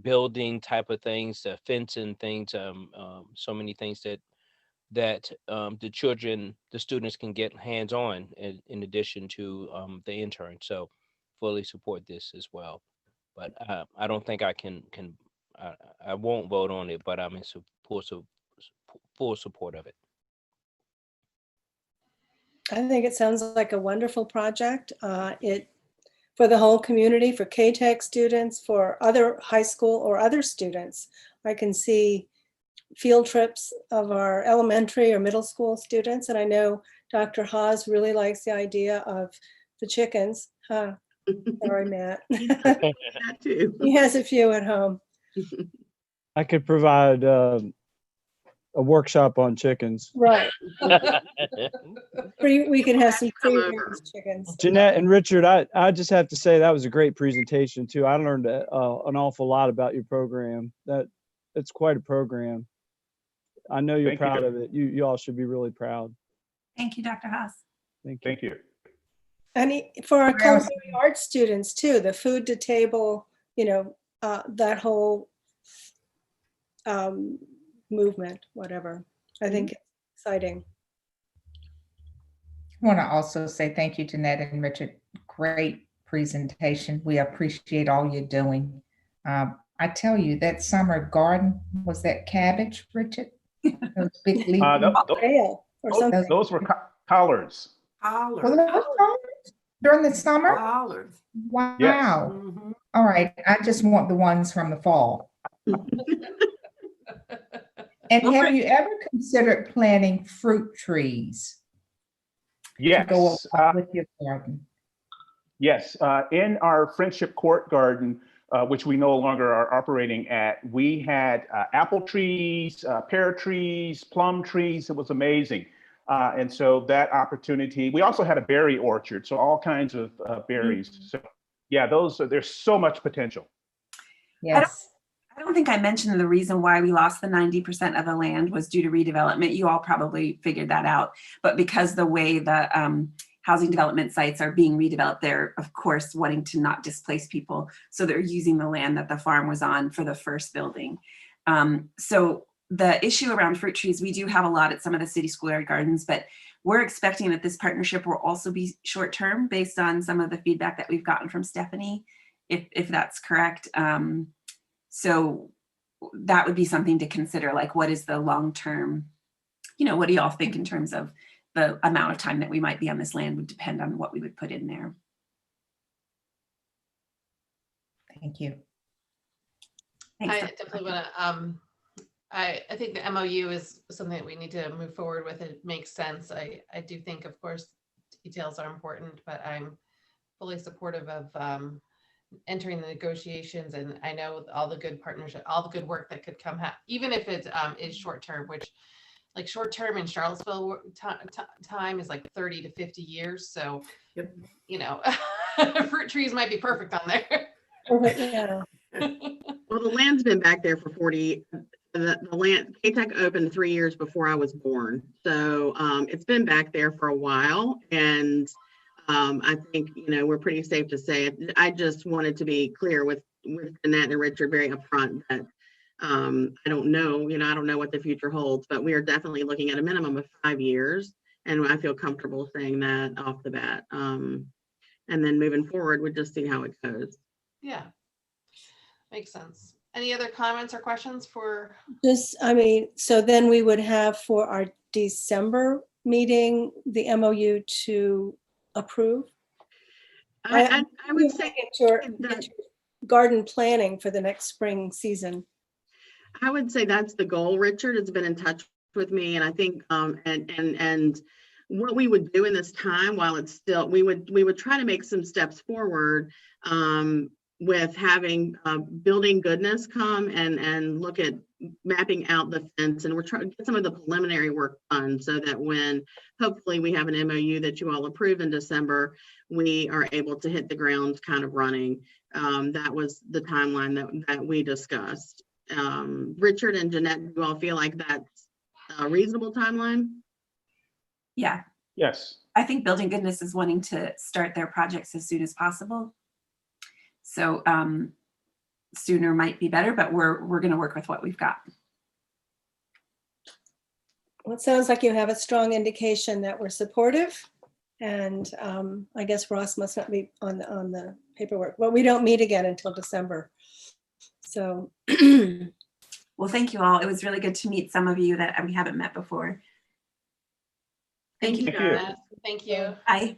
building type of things, fencing things, so many things that the students can get hands-on in addition to the intern. So fully support this as well. But I don't think I I won't vote on it, but I'm in full support of it. I think it sounds like a wonderful project. For the whole community, for CATEC students, for other high school or other students. I can see field trips of our elementary or middle school students. And I know Dr. Haas really likes the idea of the chickens. Sorry, Matt. He has a few at home. I could provide a workshop on chickens. Right. We can have some pre-raised chickens. Jeanette and Richard, I just have to say that was a great presentation too. I learned an awful lot about your program. It's quite a program. I know you're proud of it. You all should be really proud. Thank you, Dr. Haas. Thank you. And for our Where else? culinary arts students too, the food to table, that whole movement, whatever. I think it's exciting. I want to also say thank you, Jeanette and Richard. Great presentation. We appreciate all you're doing. I tell you, that summer garden, was that cabbage, Richard? Those big leafy. Those were collards. Were those collards during the summer? Collards. Wow. Yes. All right. I just want the ones from the fall. And have you ever considered planting fruit trees? Yes. To go along with your garden? Yes. In our Friendship Court garden, which we no longer are operating at, we had apple trees, pear trees, plum trees. It was amazing. And so that opportunity, we also had a berry orchard, so all kinds of berries. So yeah, there's so much potential. Yes. I don't think I mentioned the reason why we lost the 90% of the land was due to redevelopment. You all probably figured that out, but because the way the housing development sites are being redeveloped, they're of course wanting to not displace people. So they're using the land that the farm was on for the first building. So the issue around fruit trees, we do have a lot at some of the city schoolyard gardens, but we're expecting that this partnership will also be short-term based on some of the feedback that we've gotten from Stephanie, if that's correct. So that would be something to consider, like what is the long-term, what do y'all think in terms of the amount of time that we might be on this land would depend on what we would put in there. Thank you. I definitely want to, I think the MOU is something that we need to move forward with. It makes sense. I do think, of course, details are important, but I'm fully supportive of entering the negotiations. And I know all the good partnership, all the good work that could come, even if it is short-term, which like short-term in Charlottesville time is like 30 to 50 years. So, fruit trees might be perfect on there. Yeah. Well, the land's been back there for 40. The land, CATEC opened 3 years before I was born. So it's been back there for a while. And I think, we're pretty safe to say it. I just wanted to be clear with Jeanette and Richard very upfront that I don't know, I don't know what the future holds, but we are definitely looking at a minimum of 5 years. And I feel comfortable saying that off the bat. And then moving forward, we'll just see how it goes. Yeah, makes sense. Any other comments or questions for? So then we would have for our December meeting, the MOU to approve? I would say it's your garden planning for the next spring season. I would say that's the goal. Richard has been in touch with me, and I think and what we would do in this time while it's still, we would try to make some steps forward with having Building Goodness come and look at mapping out the fence, and we're trying to get some of the preliminary work done so that when hopefully we have an MOU that you all approve in December, we are able to hit the ground kind of running. That was the timeline that we discussed. Richard and Jeanette, do you all feel like that's a reasonable timeline? Yeah. Yes. I think Building Goodness is wanting to start their projects as soon as possible. So sooner might be better, but we're going to work with what we've got. Well, it sounds like you have a strong indication that we're supportive. And I guess Ross must not be on the paperwork. Well, we don't meet again until December. So. Well, thank you all. It was really good to meet some of you that we haven't met before. Thank you, you. Thank you. Bye.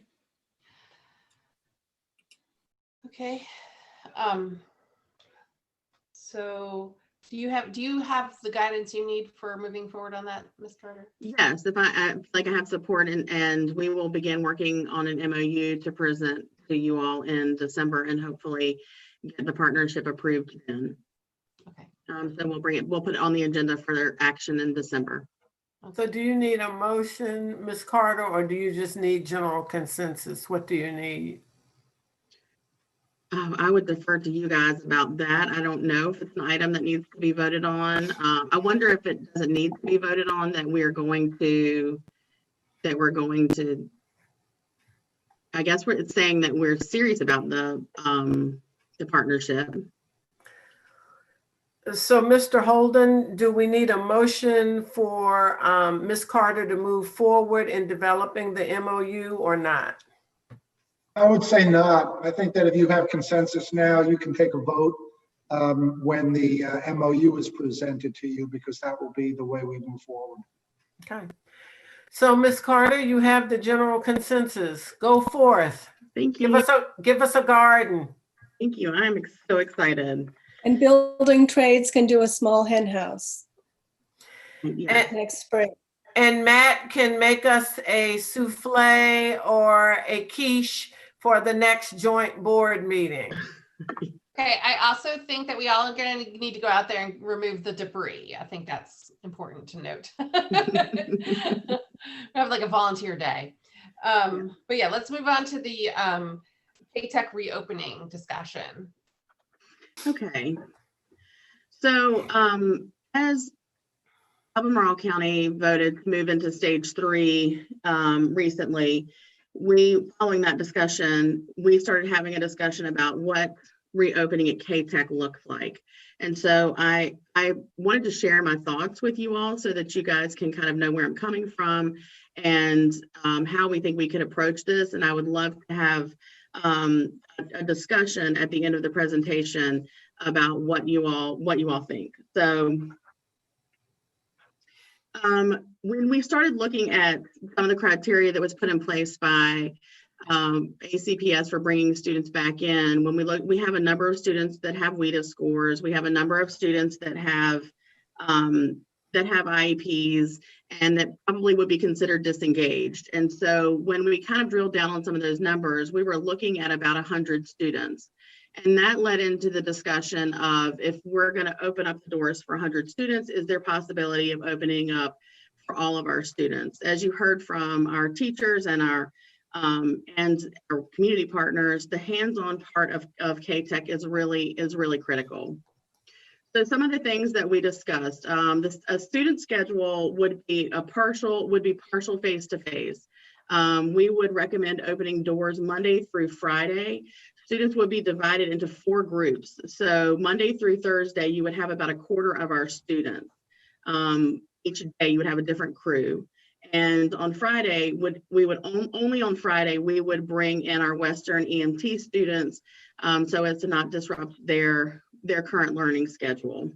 Okay. So do you have the guidance you need for moving forward on that, Ms. Carter? Yes, if I like, I have support, and we will begin working on an MOU to present to you all in December and hopefully get the partnership approved then. Okay. So we'll put it on the agenda for their action in December. So do you need a motion, Ms. Carter, or do you just need general consensus? What do you need? I would defer to you guys about that. I don't know if it's an item that needs to be voted on. I wonder if it doesn't need to be voted on, that we're going to I guess it's saying that we're serious about the partnership. So, Mr. Holden, do we need a motion for Ms. Carter to move forward in developing the MOU or not? I would say not. I think that if you have consensus now, you can take a vote when the MOU is presented to you, because that will be the way we move forward. Okay. So, Ms. Carter, you have the general consensus. Go forth. Thank you. Give us a garden. Thank you. I'm so excited. And building trades can do a small hen house Yeah. next spring. And Matt can make us a souffle or a quiche for the next joint board meeting. Okay, I also think that we all are going to need to go out there and remove the debris. I think that's important to note. We have like a volunteer day. But yeah, let's move on to the CATEC reopening discussion. Okay. So as Albemarle County voted to move into stage 3 recently, following that discussion, we started having a discussion about what reopening at CATEC looked like. And so I wanted to share my thoughts with you all so that you guys can kind of know where I'm coming from and how we think we could approach this. And I would love to have a discussion at the end of the presentation about what you all think. So when we started looking at some of the criteria that was put in place by ACPS for bringing students back in, when we have a number of students that have WIDA scores, we have a number of students that have IEPs and that probably would be considered disengaged. And so when we kind of drilled down on some of those numbers, we were looking at about 100 students. And that led into the discussion of, if we're going to open up the doors for 100 students, is there possibility of opening up for all of our students? As you heard from our teachers and our community partners, the hands-on part of CATEC is really critical. So some of the things that we discussed, a student schedule would be partial face-to-face. We would recommend opening doors Monday through Friday. Students would be divided into 4 groups. So Monday through Thursday, you would have about a quarter of our students. Each day you would have a different crew. And on Friday, only on Friday, we would bring in our Western EMT students so as to not disrupt their current learning schedule.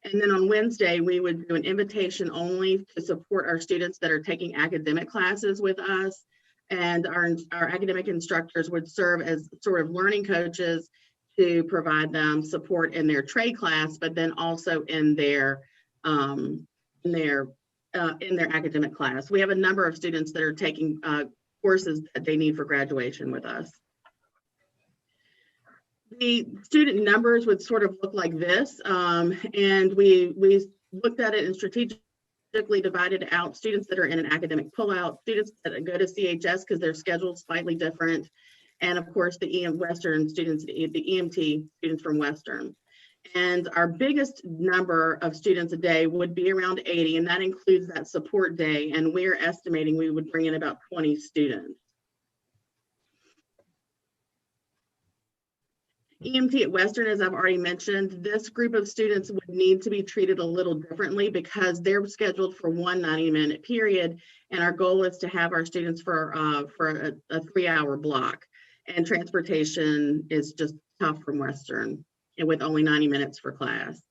And then on Wednesday, we would do an invitation only to support our students that are taking academic classes with us. And our academic instructors would serve as sort of learning coaches to provide them support in their trade class, but then also in their academic class. We have a number of students that are taking courses that they need for graduation with us. The student numbers would sort of look like this, and we looked at it and strategically divided out students that are in an academic pullout, students that go to CHS because their schedule is slightly different, and of course the Western students, the EMT students from Western. And our biggest number of students a day would be around 80, and that includes that support day, and we're estimating we would bring in about 20 students. EMT at Western, as I've already mentioned, this group of students would need to be treated a little differently because they're scheduled for one 90-minute period, and our goal is to have our students for a 3-hour block. And transportation is just tough from Western, and with only 90 minutes for class.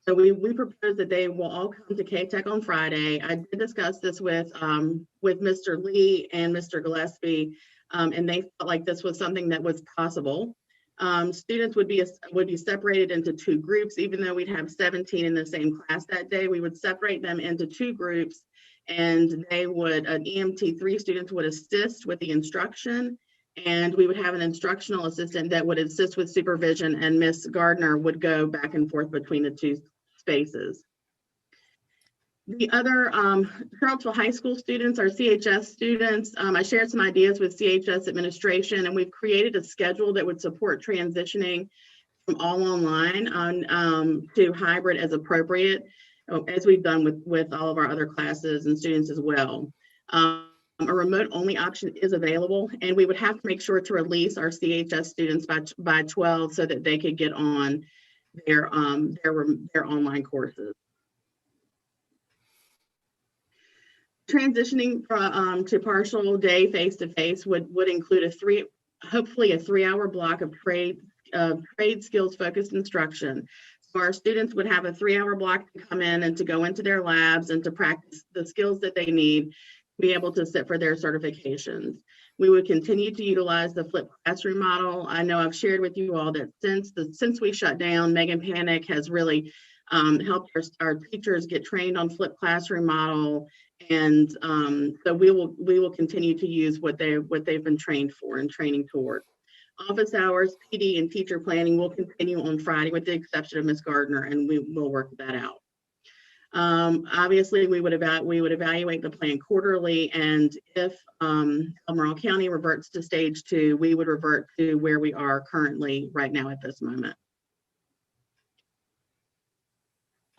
So we propose that they will all come to CATEC on Friday. I did discuss this with Mr. Lee and Mr. Gillespie, and they felt like this was something that was possible. Students would be separated into 2 groups. Even though we'd have 17 in the same class that day, we would separate them into 2 groups, and an EMT 3 students would assist with the instruction, and we would have an instructional assistant that would assist with supervision, and Miss Gardner would go back and forth between the 2 spaces. The other Charlottesville High School students are CHS students. I shared some ideas with CHS administration, and we've created a schedule that would support transitioning from all online to hybrid as appropriate, as we've done with all of our other classes and students as well. A remote only option is available, and we would have to make sure to release our CHS students by 12 so that they could get on their online courses. Transitioning to partial day face-to-face would include hopefully a 3-hour block of trade skills focused instruction. So our students would have a 3-hour block to come in and to go into their labs and to practice the skills that they need to be able to sit for their certifications. We would continue to utilize the flipped classroom model. I know I've shared with you all that since we shut down, Megan Panic has really helped our teachers get trained on flipped classroom model. And so we will continue to use what they've been trained for and training toward. Office hours, PD, and teacher planning will continue on Friday with the exception of Ms. Gardner, and we will work that out. Obviously, we would evaluate the plan quarterly, and if Albemarle County reverts to stage 2, we would revert to where we are currently right now at this moment.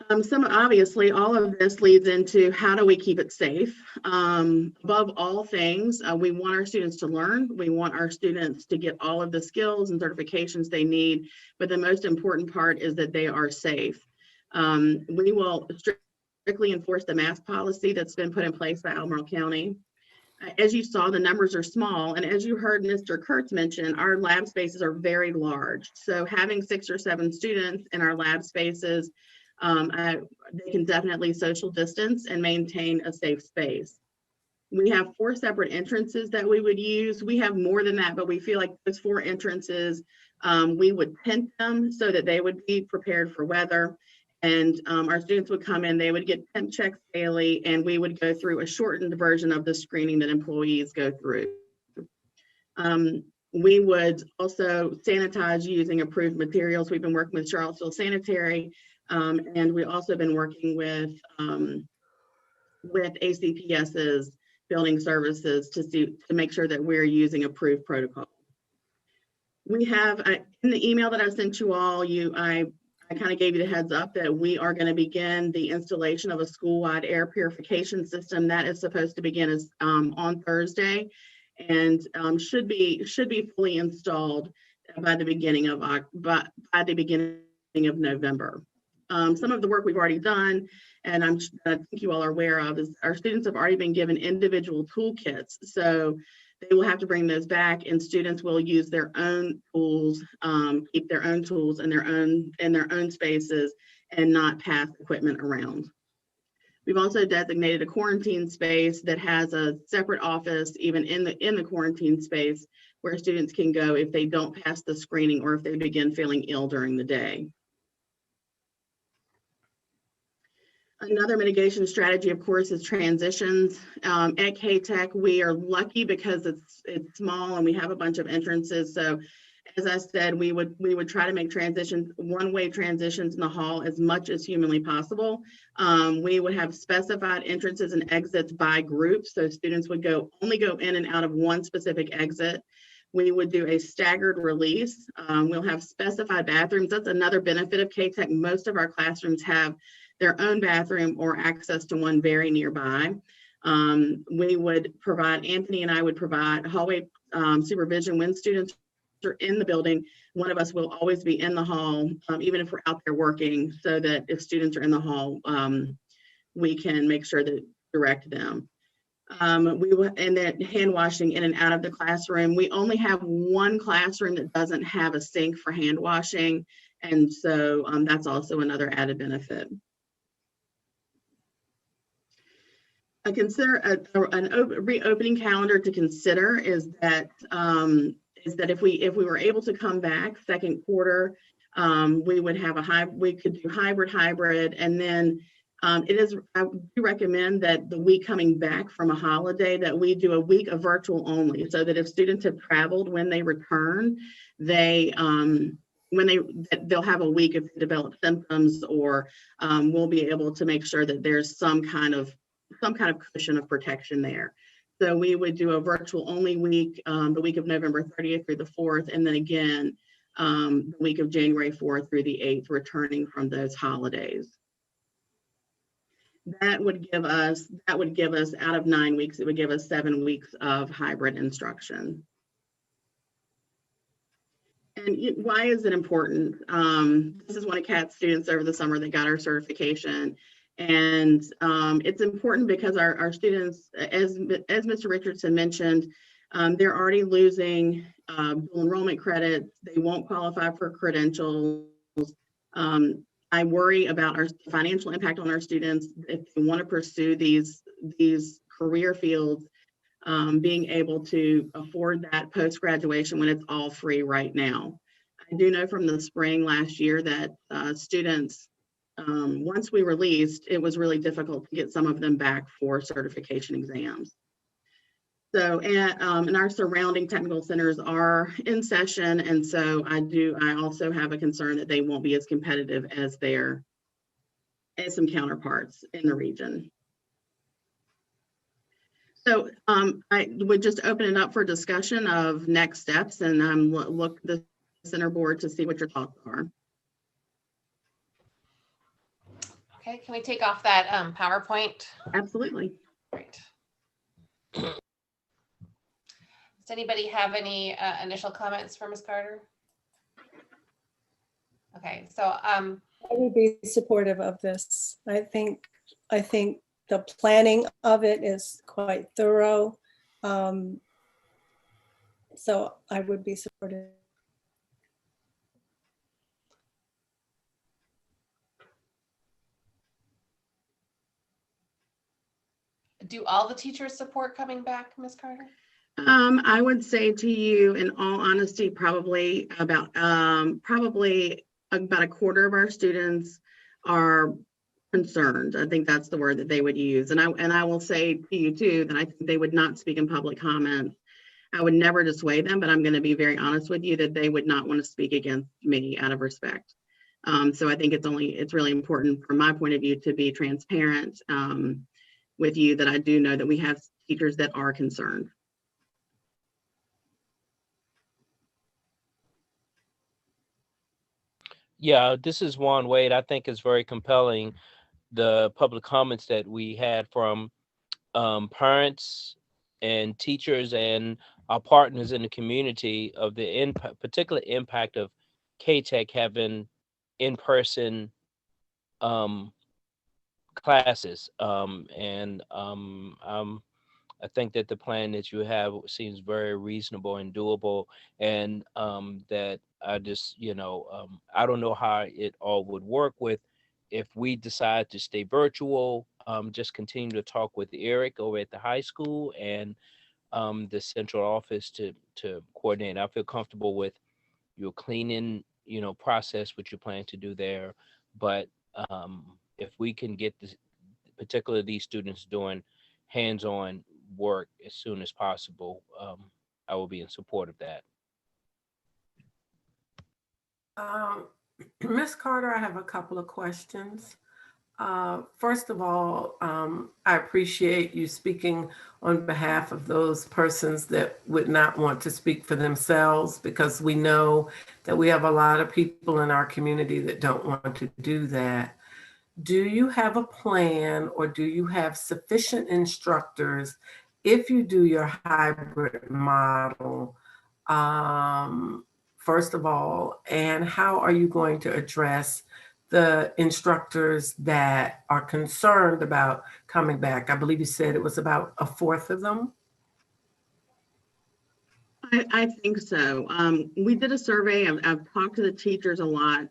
Obviously, all of this leads into how do we keep it safe? Above all things, we want our students to learn. We want our students to get all of the skills and certifications they need, but the most important part is that they are safe. We will strictly enforce the mask policy that's been put in place by Albemarle County. As you saw, the numbers are small, and as you heard Mr. Kurtz mention, our lab spaces are very large. So having 6 or 7 students in our lab spaces, they can definitely social distance and maintain a safe space. We have 4 separate entrances that we would use. We have more than that, but we feel like those 4 entrances, we would tent them so that they would be prepared for weather. And our students would come in, they would get temp checks daily, and we would go through a shortened version of the screening that employees go through. We would also sanitize using approved materials. We've been working with Charlottesville Sanitary, and we've also been working with ACPS's building services to make sure that we're using approved protocol. We have in the email that I sent you all, I kind of gave you the heads up that we are going to begin the installation of a school-wide air purification system that is supposed to begin on Thursday, and should be fully installed by the beginning of November. Some of the work we've already done, and I think you all are aware of, is our students have already been given individual toolkits. So they will have to bring those back, and students will use their own tools, keep their own tools in their own spaces, and not pass equipment around. We've also designated a quarantine space that has a separate office, even in the quarantine space, where students can go if they don't pass the screening or if they begin feeling ill during the day. Another mitigation strategy, of course, is transitions. At CATEC, we are lucky because it's small and we have a bunch of entrances. So as I said, we would try to make transitions, one-way transitions in the hall as much as humanly possible. We would have specified entrances and exits by group. So students would only go in and out of one specific exit. We would do a staggered release. We'll have specified bathrooms. That's another benefit of CATEC. Most of our classrooms have their own bathroom or access to one very nearby. We would provide, Anthony and I would provide hallway supervision when students are in the building. One of us will always be in the hall, even if we're out there working, so that if students are in the hall, we can make sure to direct them. And then hand washing in and out of the classroom. We only have one classroom that doesn't have a sink for hand washing, and so that's also another added benefit. I consider an reopening calendar to consider is that if we were able to come back second quarter, we would have we could do hybrid, and then I do recommend that the week coming back from a holiday that we do a week of virtual only, so that if students have traveled when they return, they'll have a week if they develop symptoms, or we'll be able to make sure that there's some kind of cushion of protection there. So we would do a virtual only week, the week of November 30th through the 4th, and then again, the week of January 4th through the 8th, returning from those holidays. that would give us out of 9 weeks, it would give us 7 weeks of hybrid instruction. And why is it important? This is one of Kat's students over the summer that got our certification. And it's important because our students, as Mr. Richardson mentioned, they're already losing dual enrollment credits. They won't qualify for credentials. I worry about our financial impact on our students if they want to pursue these career fields, being able to afford that post-graduation when it's all free right now. I do know from the spring last year that students, once we released, it was really difficult to get some of them back for certification exams. So, and our surrounding technical centers are in session. And so I also have a concern that they won't be as competitive as some counterparts in the region. So I would just open it up for discussion of next steps and look the center board to see what your thoughts are. Okay, can we take off that PowerPoint? Absolutely. Great. Does anybody have any initial comments for Ms. Carter? Okay, so I would be supportive of this. I think the planning of it is quite thorough. So I would be supportive. do all the teachers support coming back, Ms. Carter? I would say to you, in all honesty, probably about a quarter of our students are concerned. I think that's the word that they would use. And I will say to you too, that I think they would not speak in public comment. I would never dissuade them, but I'm going to be very honest with you that they would not want to speak against me out of respect. So I think it's really important from my point of view to be transparent with you that I do know that we have teachers that are concerned. Yeah, this is Juan Wade. I think it's very compelling, the public comments that we had from parents and teachers and our partners in the community of the particular impact of CATEC having in-person classes. I think that the plan that you have seems very reasonable and doable, and that I just, I don't know how it all would work with if we decide to stay virtual, just continue to talk with Eric over at the high school and the central office to coordinate. I feel comfortable with your cleaning, process, what you plan to do there. But if we can get this, particularly these students doing hands-on work as soon as possible, I will be in support of that. Ms. Carter, I have a couple of questions. First of all, I appreciate you speaking on behalf of those persons that would not want to speak for themselves, because we know that we have a lot of people in our community that don't want to do that. Do you have a plan, or do you have sufficient instructors if you do your hybrid model? First of all, and how are you going to address the instructors that are concerned about coming back? I believe you said it was about a fourth of them. I think so. We did a survey. I've talked to the teachers a lot.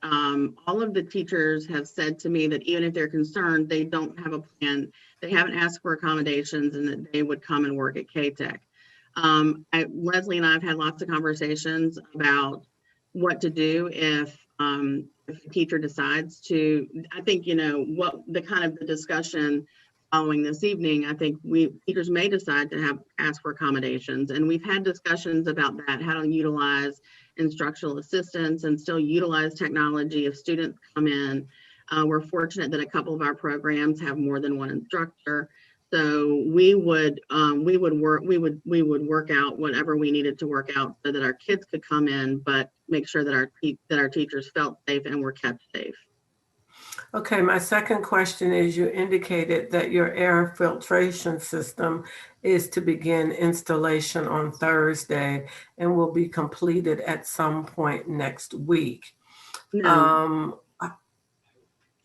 All of the teachers have said to me that even if they're concerned, they don't have a plan. They haven't asked for accommodations and that they would come and work at CATEC. Leslie and I have had lots of conversations about what to do if a teacher decides to. I think, what the kind of the discussion following this evening, I think teachers may decide to ask for accommodations, and we've had discussions about that, how to utilize instructional assistants and still utilize technology if students come in. We're fortunate that a couple of our programs have more than one instructor, so we would work out whatever we needed to work out so that our kids could come in, but make sure that our teachers felt safe and were kept safe. Okay, my second question is you indicated that your air filtration system is to begin installation on Thursday and will be completed at some point next week. No,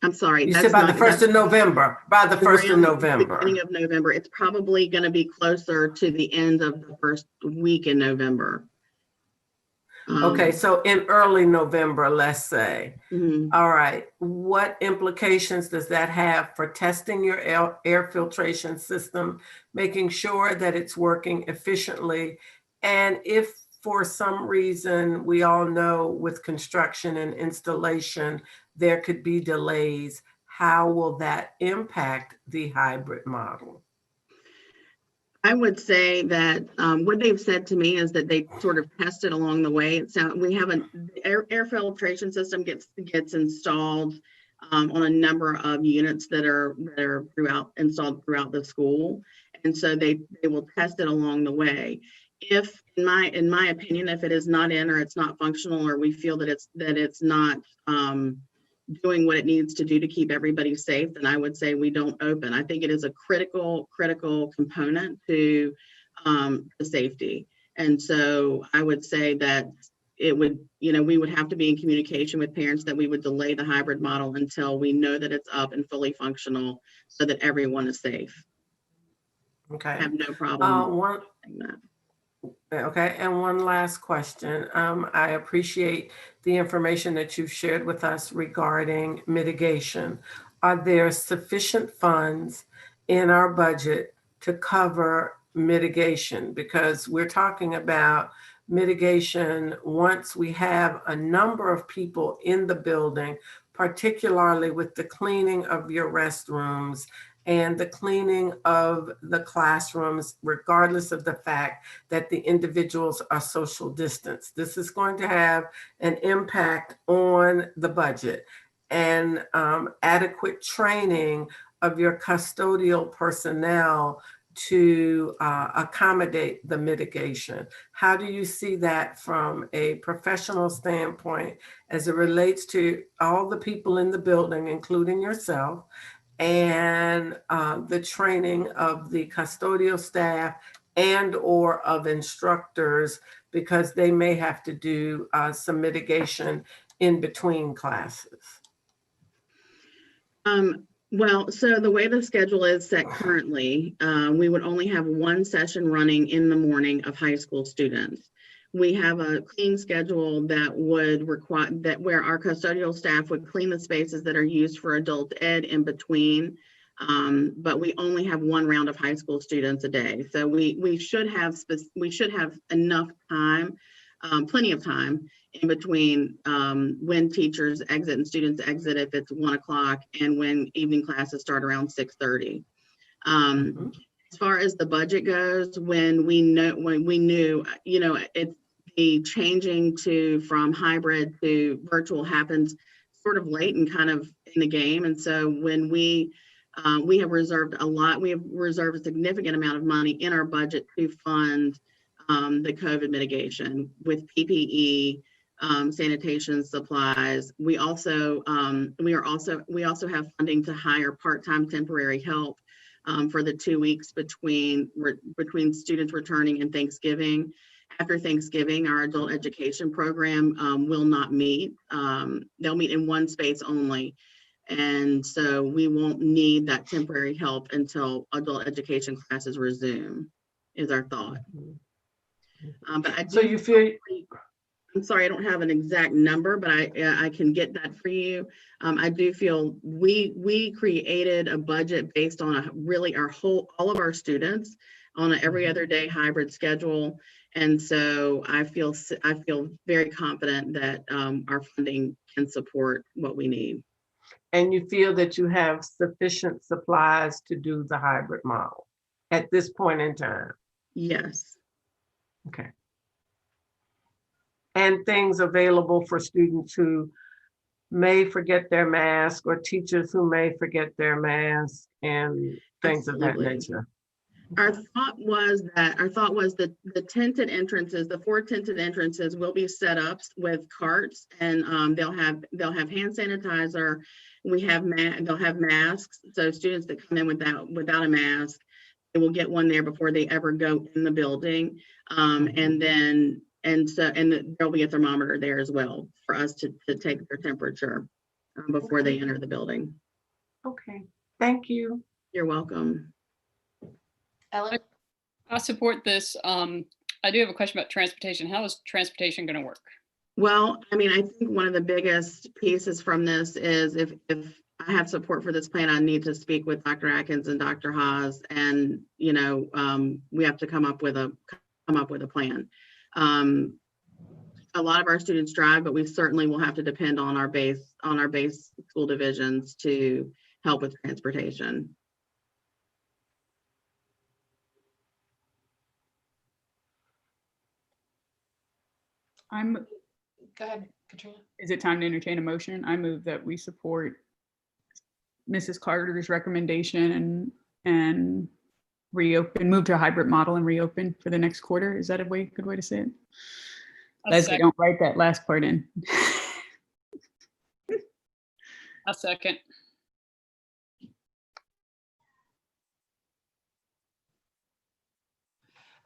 I'm sorry. You that's said by the not- 1st of that's November, by the 1st of around the November. Beginning of November. It's probably going to be closer to the end of the first week in November. Okay, so in early November, let's say. Mhm. All right, what implications does that have for testing your air filtration system, making sure that it's working efficiently? And if for some reason, we all know with construction and installation, there could be delays, how will that impact the hybrid model? I would say that what they've said to me is that they sort of tested along the way. We have an air filtration system gets installed on a number of units that are installed throughout the school, and so they will test it along the way. If in my opinion, if it is not in or it's not functional, or we feel that it's not doing what it needs to do to keep everybody safe, then I would say we don't open. I think it is a critical component to safety. And so I would say that it would, we would have to be in communication with parents that we would delay the hybrid model until we know that it's up and fully functional so that everyone is safe. Okay. I have no problem saying that. Okay, and one last question. I appreciate the information that you've shared with us regarding mitigation. Are there sufficient funds in our budget to cover mitigation? Because we're talking about mitigation once we have a number of people in the building, particularly with the cleaning of your restrooms and the cleaning of the classrooms, regardless of the fact that the individuals are social distance. This is going to have an impact on the budget, and adequate training of your custodial personnel to accommodate the mitigation. How do you see that from a professional standpoint as it relates to all the people in the building, including yourself, and the training of the custodial staff and or of instructors, because they may have to do some mitigation in between classes? Well, so the way the schedule is set currently, we would only have one session running in the morning of high school students. We have a clean schedule that would require where our custodial staff would clean the spaces that are used for adult ed in between. But we only have one round of high school students a day. So we should have enough time, plenty of time in between when teachers exit and students exit if it's 1 o'clock, and when evening classes start around 6:30. As far as the budget goes, when we knew, it's the changing from hybrid to virtual happens sort of late and kind of in the game. And so when we have reserved a significant amount of money in our budget to fund the COVID mitigation with PPE, sanitation supplies. We also have funding to hire part-time temporary help for the 2 weeks between students returning and Thanksgiving. After Thanksgiving, our adult education program will not meet. They'll meet in one space only. And so we won't need that temporary help until adult education classes resume, is our thought. But I do. So you feel? I'm sorry, I don't have an exact number, but I can get that for you. I do feel we created a budget based on all of our students on an every other day hybrid schedule, and so I feel very confident that our funding can support what we need. And you feel that you have sufficient supplies to do the hybrid model at this point in time? Yes. Okay. And things available for students who may forget their mask, or teachers who may forget their mask, and things of that Absolutely. nature. Our thought was that the tinted entrances, the 4 tinted entrances will be set up with carts, and they'll have hand sanitizer. They'll have masks. So students that come in without a mask, they will get one there before they ever go in the building. And there'll be a thermometer there as well for us to take their temperature before they enter the building. Okay, thank you. You're welcome. Ellen? I support this. I do have a question about transportation. How is transportation going to work? Well, I mean, I think one of the biggest pieces from this is if I have support for this plan, I need to speak with Dr. Atkins and Dr. Haas, and we have to come up with a plan. A lot of our students drive, but we certainly will have to depend on our base school divisions to help with transportation. Go ahead, Katrina. Is it time to entertain a motion? I move that we support Mrs. Carter's recommendation and move to a hybrid model and reopen for the next quarter. Is that a good way to say it? Leslie, don't write that last part in. A second.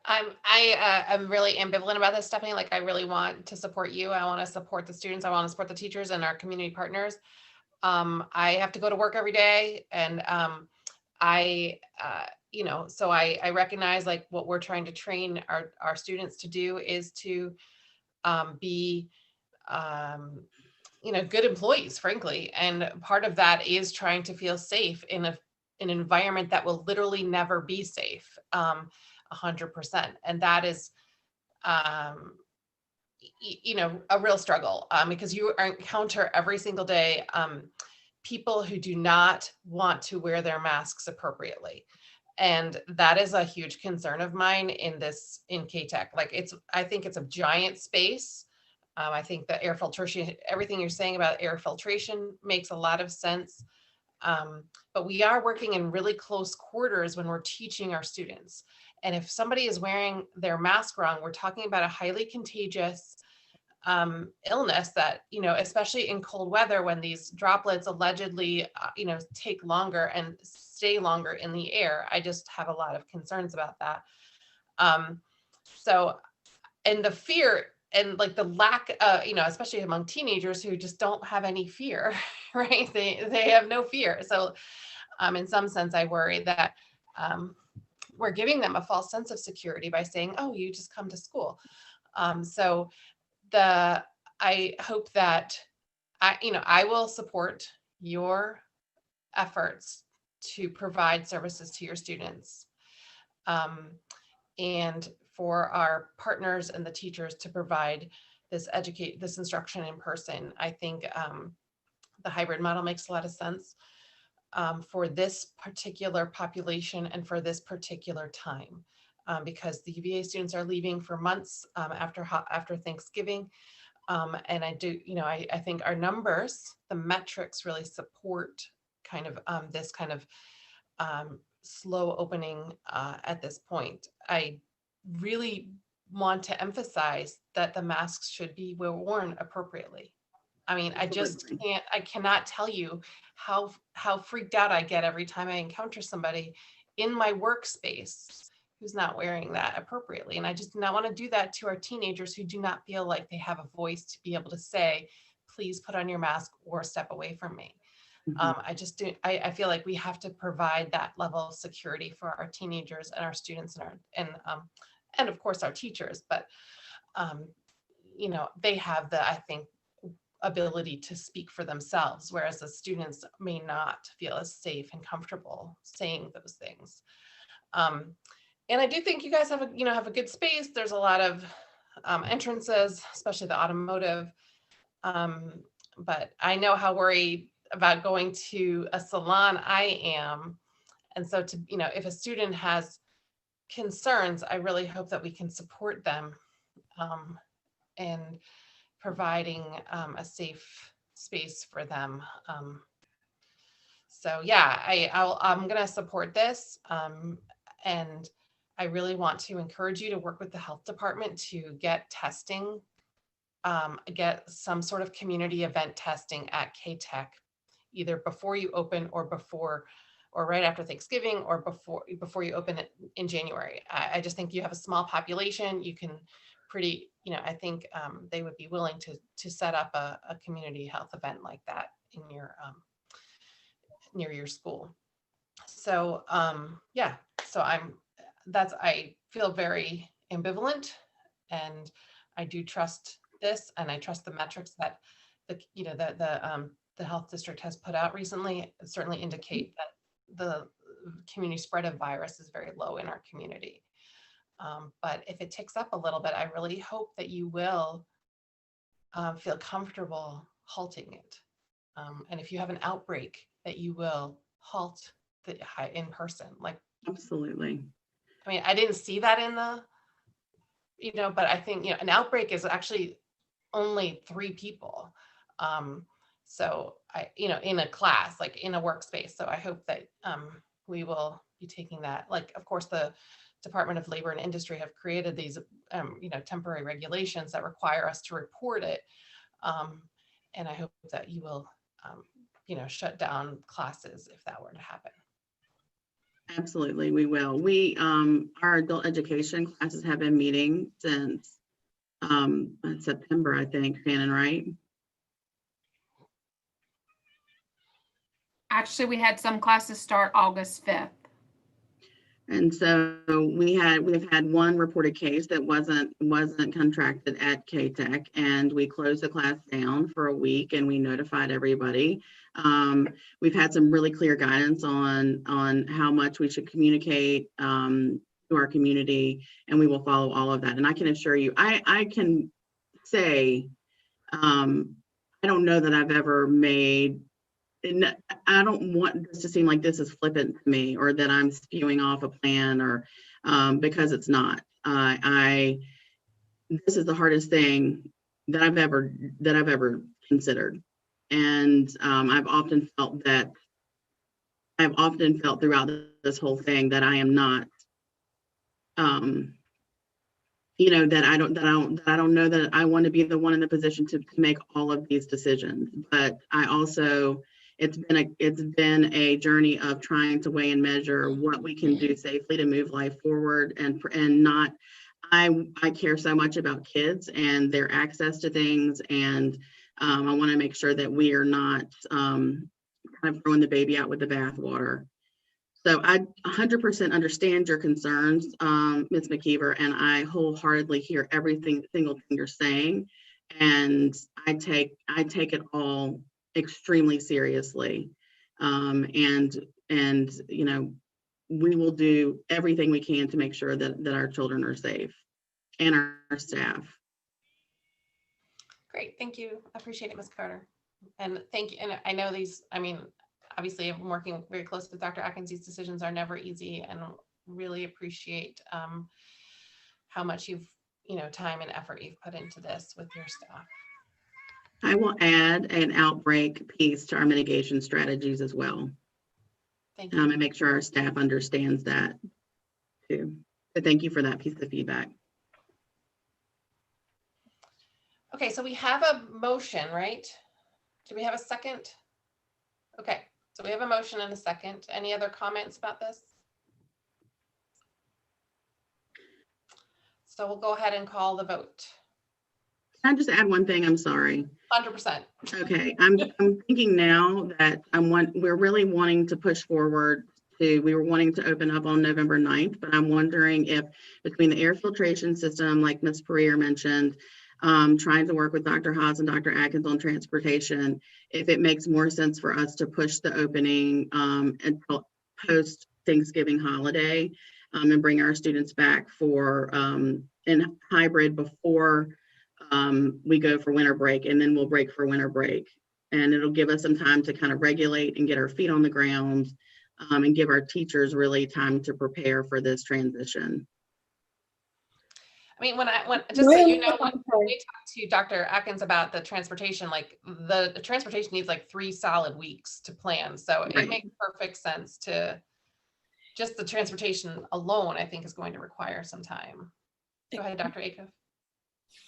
I'm really ambivalent about this, Stephanie. Like, I really want to support you. I want to support the students. I want to support the teachers and our community partners. I have to go to work every day, and so I recognize like what we're trying to train our students to do is to be good employees, frankly. And part of that is trying to feel safe in an environment that will literally never be safe. 100%. And that is, a real struggle because you encounter every single day people who do not want to wear their masks appropriately. And that is a huge concern of mine in CATEC. Like I think it's a giant space. I think the air filtration, everything you're saying about air filtration makes a lot of sense. But we are working in really close quarters when we're teaching our students. And if somebody is wearing their mask wrong, we're talking about a highly contagious illness that, especially in cold weather when these droplets allegedly, take longer and stay longer in the air. I just have a lot of concerns about that. And the fear and like the lack, especially among teenagers who just don't have any fear, right? They have no fear. So in some sense, I worry that we're giving them a false sense of security by saying, oh, you just come to school. I hope that I will support your efforts to provide services to your students. And for our partners and the teachers to provide this instruction in person. I think the hybrid model makes a lot of sense for this particular population and for this particular time, because the UVA students are leaving for months after Thanksgiving. And I think our numbers, the metrics really support kind of this kind of slow opening at this point. I really want to emphasize that the masks should be worn appropriately. I mean, I cannot tell you how freaked out I get every time I encounter somebody in my workspace who's not wearing that appropriately. And I just do not want to do that to our teenagers who do not feel like they have a voice to be able to say, please put on your mask or step away from me. Mm-hmm. I feel like we have to provide that level of security for our teenagers and our students and of course our teachers, but they have the, I think, ability to speak for themselves, whereas the students may not feel as safe and comfortable saying those things. And I do think you guys have a good space. There's a lot of entrances, especially the automotive. But I know how worried about going to a salon I am. And so if a student has concerns, I really hope that we can support them in providing a safe space for them. So yeah, I'm gonna support this. And I really want to encourage you to work with the health department to get testing, get some sort of community event testing at CATEC, either before you open or right after Thanksgiving or before you open it in January. I just think you have a small population. You can I think they would be willing to set up a community health event like that in your near your school. So yeah, so I feel very ambivalent, and I do trust this, and I trust the metrics that the health district has put out recently certainly indicate that the community spread of virus is very low in our community. But if it ticks up a little bit, I really hope that you will feel comfortable halting it. And if you have an outbreak, that you will halt the in person. Like, Absolutely. I mean, I didn't see that in the, but I think, an outbreak is actually only 3 people. So in a class, like in a workspace. So I hope that we will be taking that. Like, of course, the Department of Labor and Industry have created these, temporary regulations that require us to report it. And I hope that you will, shut down classes if that were to happen. Absolutely, we will. Our adult education classes have been meeting since September, I think, Shannon, right? Actually, we had some classes start August 5th. And so we've had one reported case that wasn't contracted at CATEC, and we closed the class down for a week and we notified everybody. We've had some really clear guidance on how much we should communicate to our community, and we will follow all of that. And I can assure you, I can say, I don't know that I've ever made, and I don't want this to seem like this is flippant to me or that I'm spewing off a plan or because it's not. This is the hardest thing that I've ever considered. And I've often felt throughout this whole thing that I am not, that I don't know that I want to be the one in the position to make all of these decisions. But I also, it's been a journey of trying to weigh and measure what we can do safely to move life forward and not. I care so much about kids and their access to things, and I want to make sure that we are not kind of throwing the baby out with the bathwater. So I 100% understand your concerns, Ms. McKeever, and I wholeheartedly hear every single thing you're saying, and I take it all extremely seriously, and we will do everything we can to make sure that our children are safe and our staff. Great, thank you. I appreciate it, Ms. Carter. And thank you. And I know obviously I'm working very close with Dr. Atkins. These decisions are never easy, and really appreciate how much time and effort you've put into this with your staff. I will add an outbreak piece to our mitigation strategies as well. Thank you. And make sure our staff understands that too. So thank you for that piece of feedback. Okay, so we have a motion, right? Do we have a second? Okay, so we have a motion and a second. Any other comments about this? So we'll go ahead and call the vote. Can I just add one thing? I'm sorry. 100%. Okay, I'm thinking now that we're really wanting to push forward we were wanting to open up on November 9th, but I'm wondering if between the air filtration system, like Ms. Pereira mentioned, trying to work with Dr. Haas and Dr. Atkins on transportation, if it makes more sense for us to push the opening until post Thanksgiving holiday and bring our students back for in hybrid before we go for winter break, and then we'll break for winter break. And it'll give us some time to kind of regulate and get our feet on the ground and give our teachers really time to prepare for this transition. I mean, just so you know, when we talked to Dr. Atkins about the transportation, like the transportation needs like 3 solid weeks to plan. So it makes perfect sense to just the transportation alone, I think, is going to require some time. Go ahead, Dr. Acuff.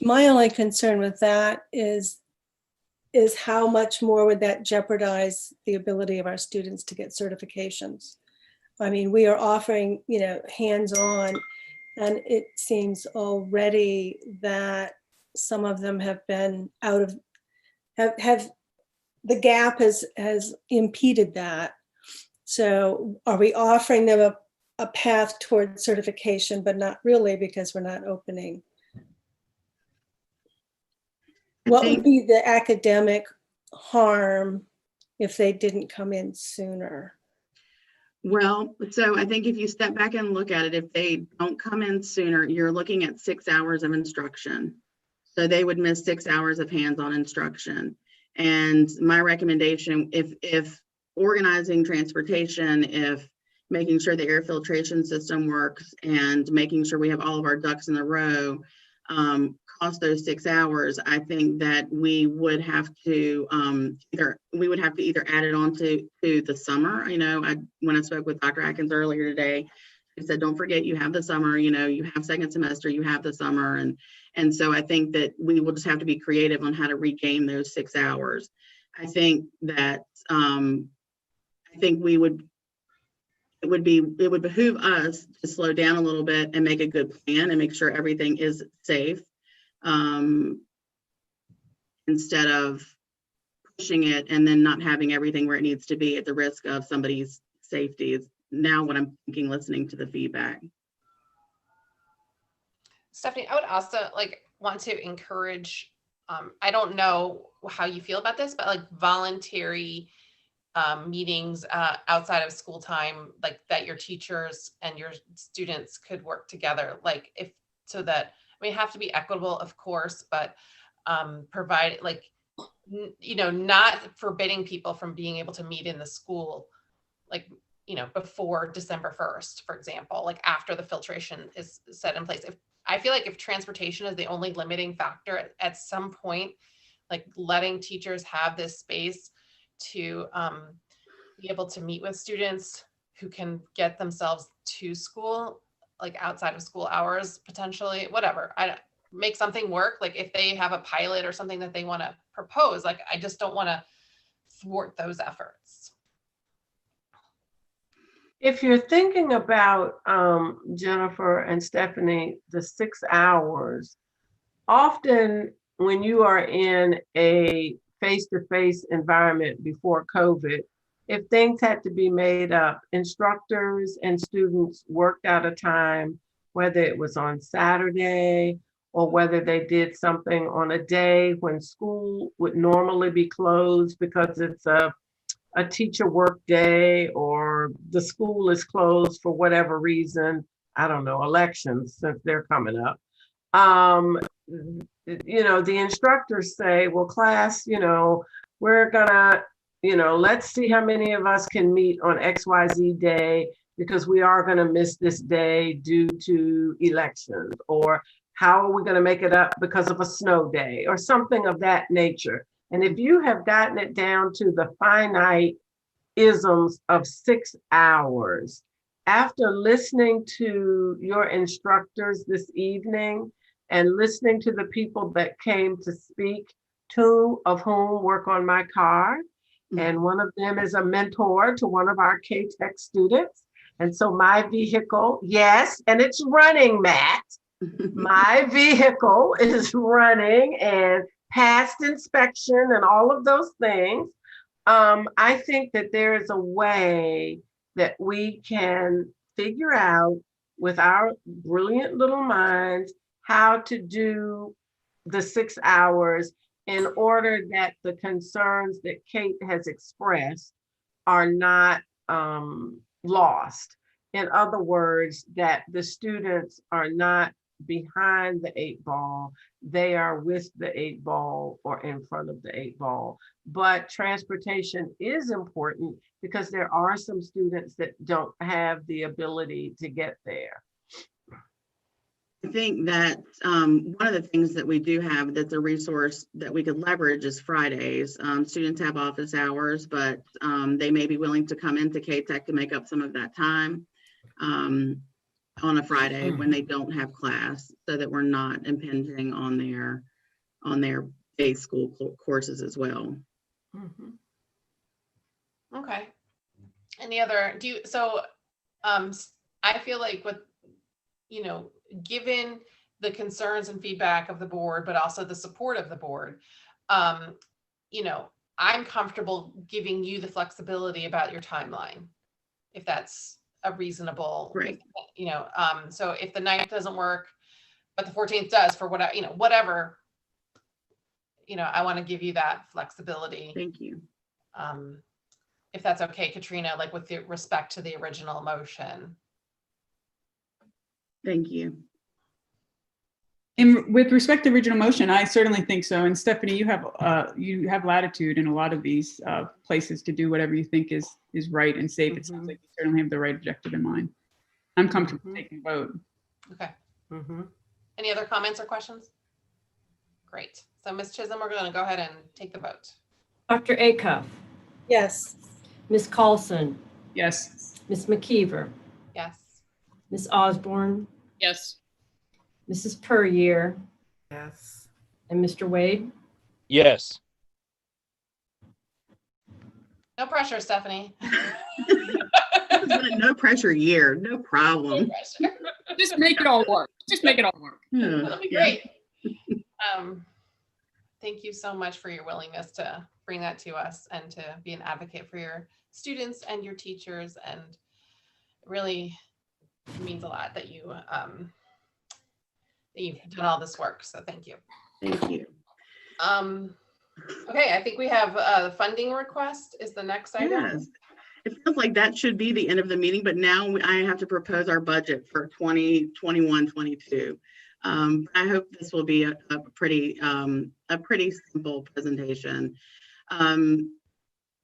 My only concern with that is how much more would that jeopardize the ability of our students to get certifications? I mean, we are offering, hands-on, and it seems already that some of them have been have the gap has impeded that. So are we offering them a path toward certification, but not really, because we're not opening? What would be the academic harm if they didn't come in sooner? Well, so I think if you step back and look at it, if they don't come in sooner, you're looking at 6 hours of instruction. So they would miss 6 hours of hands-on instruction. And my recommendation, if organizing transportation, if making sure the air filtration system works and making sure we have all of our ducks in a row, cost those 6 hours, I think that we would have to either add it on to the summer. When I spoke with Dr. Atkins earlier today, he said, don't forget you have the summer, you have second semester, you have the summer. And so I think that we will just have to be creative on how to regain those 6 hours. I think that it would behoove us to slow down a little bit and make a good plan and make sure everything is safe, instead of pushing it and then not having everything where it needs to be at the risk of somebody's safety. Is now what I'm thinking, listening to the feedback. Stephanie, I would also want to encourage, I don't know how you feel about this, but voluntary meetings outside of school time, that your teachers and your students could work together, have to be equitable, of course, but provide not forbidding people from being able to meet in the school, before December 1st, for example, after the filtration is set in place. I feel like if transportation is the only limiting factor at some point, letting teachers have this space to be able to meet with students who can get themselves to school, outside of school hours, potentially, whatever. Make something work. If they have a pilot or something that they want to propose, I just don't want to thwart those efforts. If you're thinking about, Jennifer and Stephanie, the 6 hours, often when you are in a face-to-face environment before COVID, if things had to be made up, instructors and students worked out a time, whether it was on Saturday or whether they did something on a day when school would normally be closed because it's a teacher work day, or the school is closed for whatever reason, I don't know, elections, since they're coming up. The instructors say, well, class, we're gonna, let's see how many of us can meet on XYZ day, because we are gonna miss this day due to elections, or how are we gonna make it up because of a snow day, or something of that nature. And if you have gotten it down to the finite isms of 6 hours, after listening to your instructors this evening and listening to the people that came to speak, 2 of whom work on my car, and one of them is a mentor to one of our CATEC students. And so my vehicle, yes, and it's running, Matt. My vehicle is running and passed inspection and all of those things. I think that there is a way that we can figure out with our brilliant little minds how to do the 6 hours in order that the concerns that Kate has expressed are not lost. In other words, that the students are not behind the 8 ball, they are with the 8 ball or in front of the 8 ball. But transportation is important because there are some students that don't have the ability to get there. I think that one of the things that we do have that's a resource that we could leverage is Fridays. Students have office hours, but they may be willing to come into CATEC to make up some of that time. on a Friday when they don't have class, so that we're not impinging on their day school courses as well. Okay. Any other, I feel like with, given the concerns and feedback of the board, but also the support of the board, I'm comfortable giving you the flexibility about your timeline, if that's a reasonable, right. So if the 9th doesn't work, but the 14th does, for whatever, I want to give you that flexibility. Thank you. If that's okay, Katrina, like with respect to the original motion. Thank you. And with respect to original motion, I certainly think so. And Stephanie, you have latitude in a lot of these places to do whatever you think is right and safe. It sounds like you certainly have the right objective in mind. I'm comfortable taking a vote. Okay. Any other comments or questions? Great. So Ms. Chisholm, we're going to go ahead and take the vote. Dr. Acuff, Yes. Ms. Carlson, Yes. Ms. McKeever, Yes. Ms. Osborne, Yes. Mrs. Puryear, Yes. and Mr. Wade. Yes. No pressure, Stephanie. It's been a no pressure year, no problem. No pressure. Just make it all work. Just make it all work. That'll be great. Thank you so much for your willingness to bring that to us and to be an advocate for your students and your teachers. And it really means a lot that you've done all this work. So thank you. Thank you. Okay, I think we have a funding request is the next item. Yes. It feels like that should be the end of the meeting, but now I have to propose our budget for 2021-22. I hope this will be a pretty simple presentation.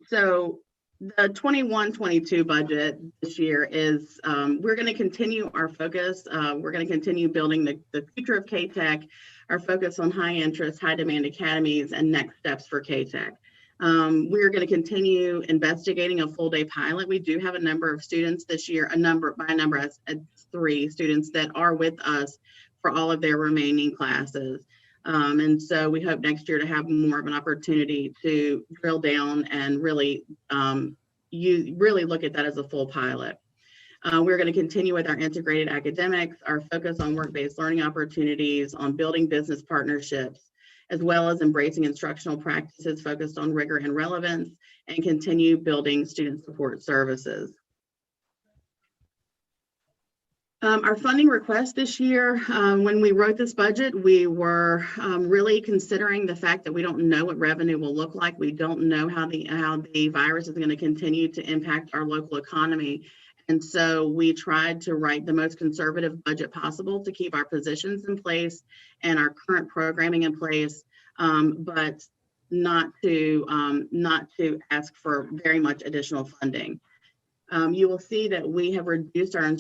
So the 21-22 budget this year is, we're going to continue our focus. We're going to continue building the future of CATEC, our focus on high interest, high demand academies and next steps for CATEC. We're going to continue investigating a full day pilot. We do have a number of students this year, as 3 students that are with us for all of their remaining classes. And so we hope next year to have more of an opportunity to drill down and really look at that as a full pilot. We're going to continue with our integrated academics, our focus on work-based learning opportunities, on building business partnerships, as well as embracing instructional practices focused on rigor and relevance, and continue building student support services. Our funding request this year, when we wrote this budget, we were really considering the fact that we don't know what revenue will look like. We don't know how the virus is going to continue to impact our local economy. And so we tried to write the most conservative budget possible to keep our positions in place and our current programming in place, but not to ask for very much additional funding. You will see that we have reduced our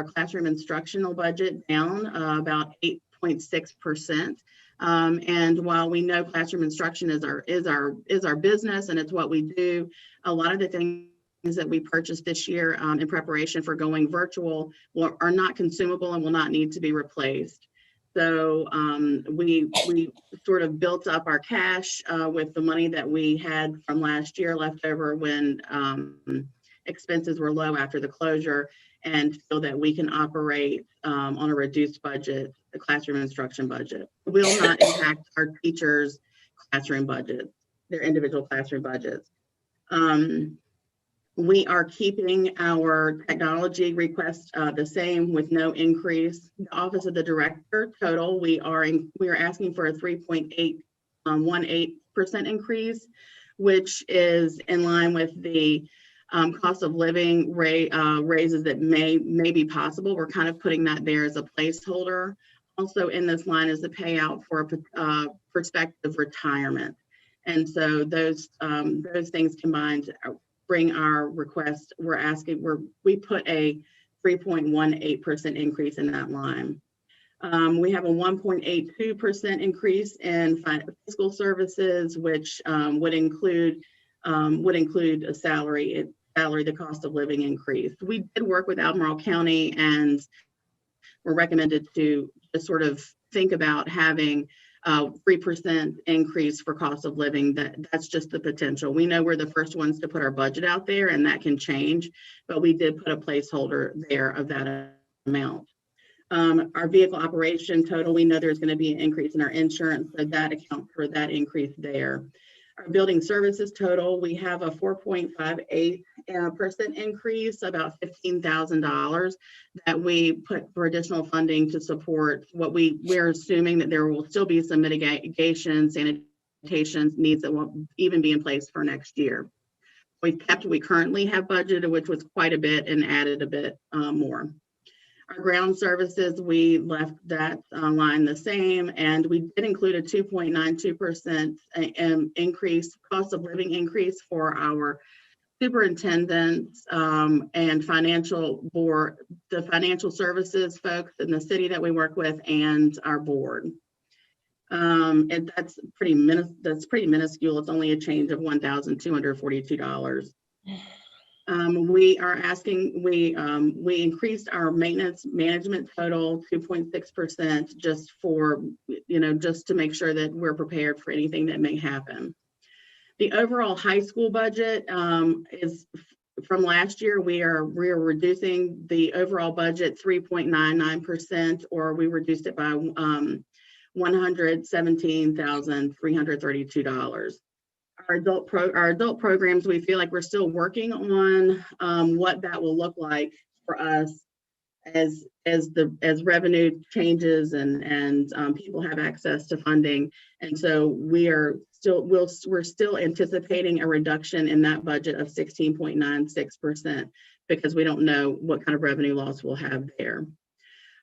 classroom instructional budget down about 8.6%. And while we know classroom instruction is our business and it's what we do, a lot of the things that we purchased this year in preparation for going virtual are not consumable and will not need to be replaced. So we sort of built up our cash with the money that we had from last year left over when expenses were low after the closure, and so that we can operate on a reduced budget, the classroom instruction budget. It will not impact our teachers' classroom budgets, their individual classroom budgets. We are keeping our technology request the same with no increase. The Office of the Director total, we are asking for a 3.818% increase, which is in line with the cost of living raises that may be possible. We're kind of putting that there as a placeholder. Also in this line is the payout for prospective retirement. And so those things combined bring our request. We put a 3.18% increase in that line. We have a 1.82% increase in fiscal services, which would include a salary salary, the cost of living increased. We did work with Albemarle County and were recommended to just sort of think about having 3% increase for cost of living. That's just the potential. We know we're the first ones to put our budget out there, and that can change, but we did put a placeholder there of that amount. Our vehicle operation total, we know there's going to be an increase in our insurance, so that accounts for that increase there. Our building services total, we have a 4.58% increase, about $15,000 that we put for additional funding to support what we're assuming that there will still be some mitigation, sanitation needs that won't even be in place for next year. We've kept what we currently have budgeted, which was quite a bit, and added a bit more. Our ground services, we left that line the same, and we did include a 2.92% increase, cost of living increase for our superintendents and financial board, the financial services folks in the city that we work with, and our board. And that's pretty minuscule. It's only a change of $1,242. We are asking, we increased our maintenance management total 2.6% just for, just to make sure that we're prepared for anything that may happen. The overall high school budget is from last year. We are reducing the overall budget 3.99%, or we reduced it by $117,332. Our adult programs, we feel like we're still working on what that will look like for us as revenue changes and people have access to funding. And so we're still anticipating a reduction in that budget of 16.96% because we don't know what kind of revenue loss we'll have there.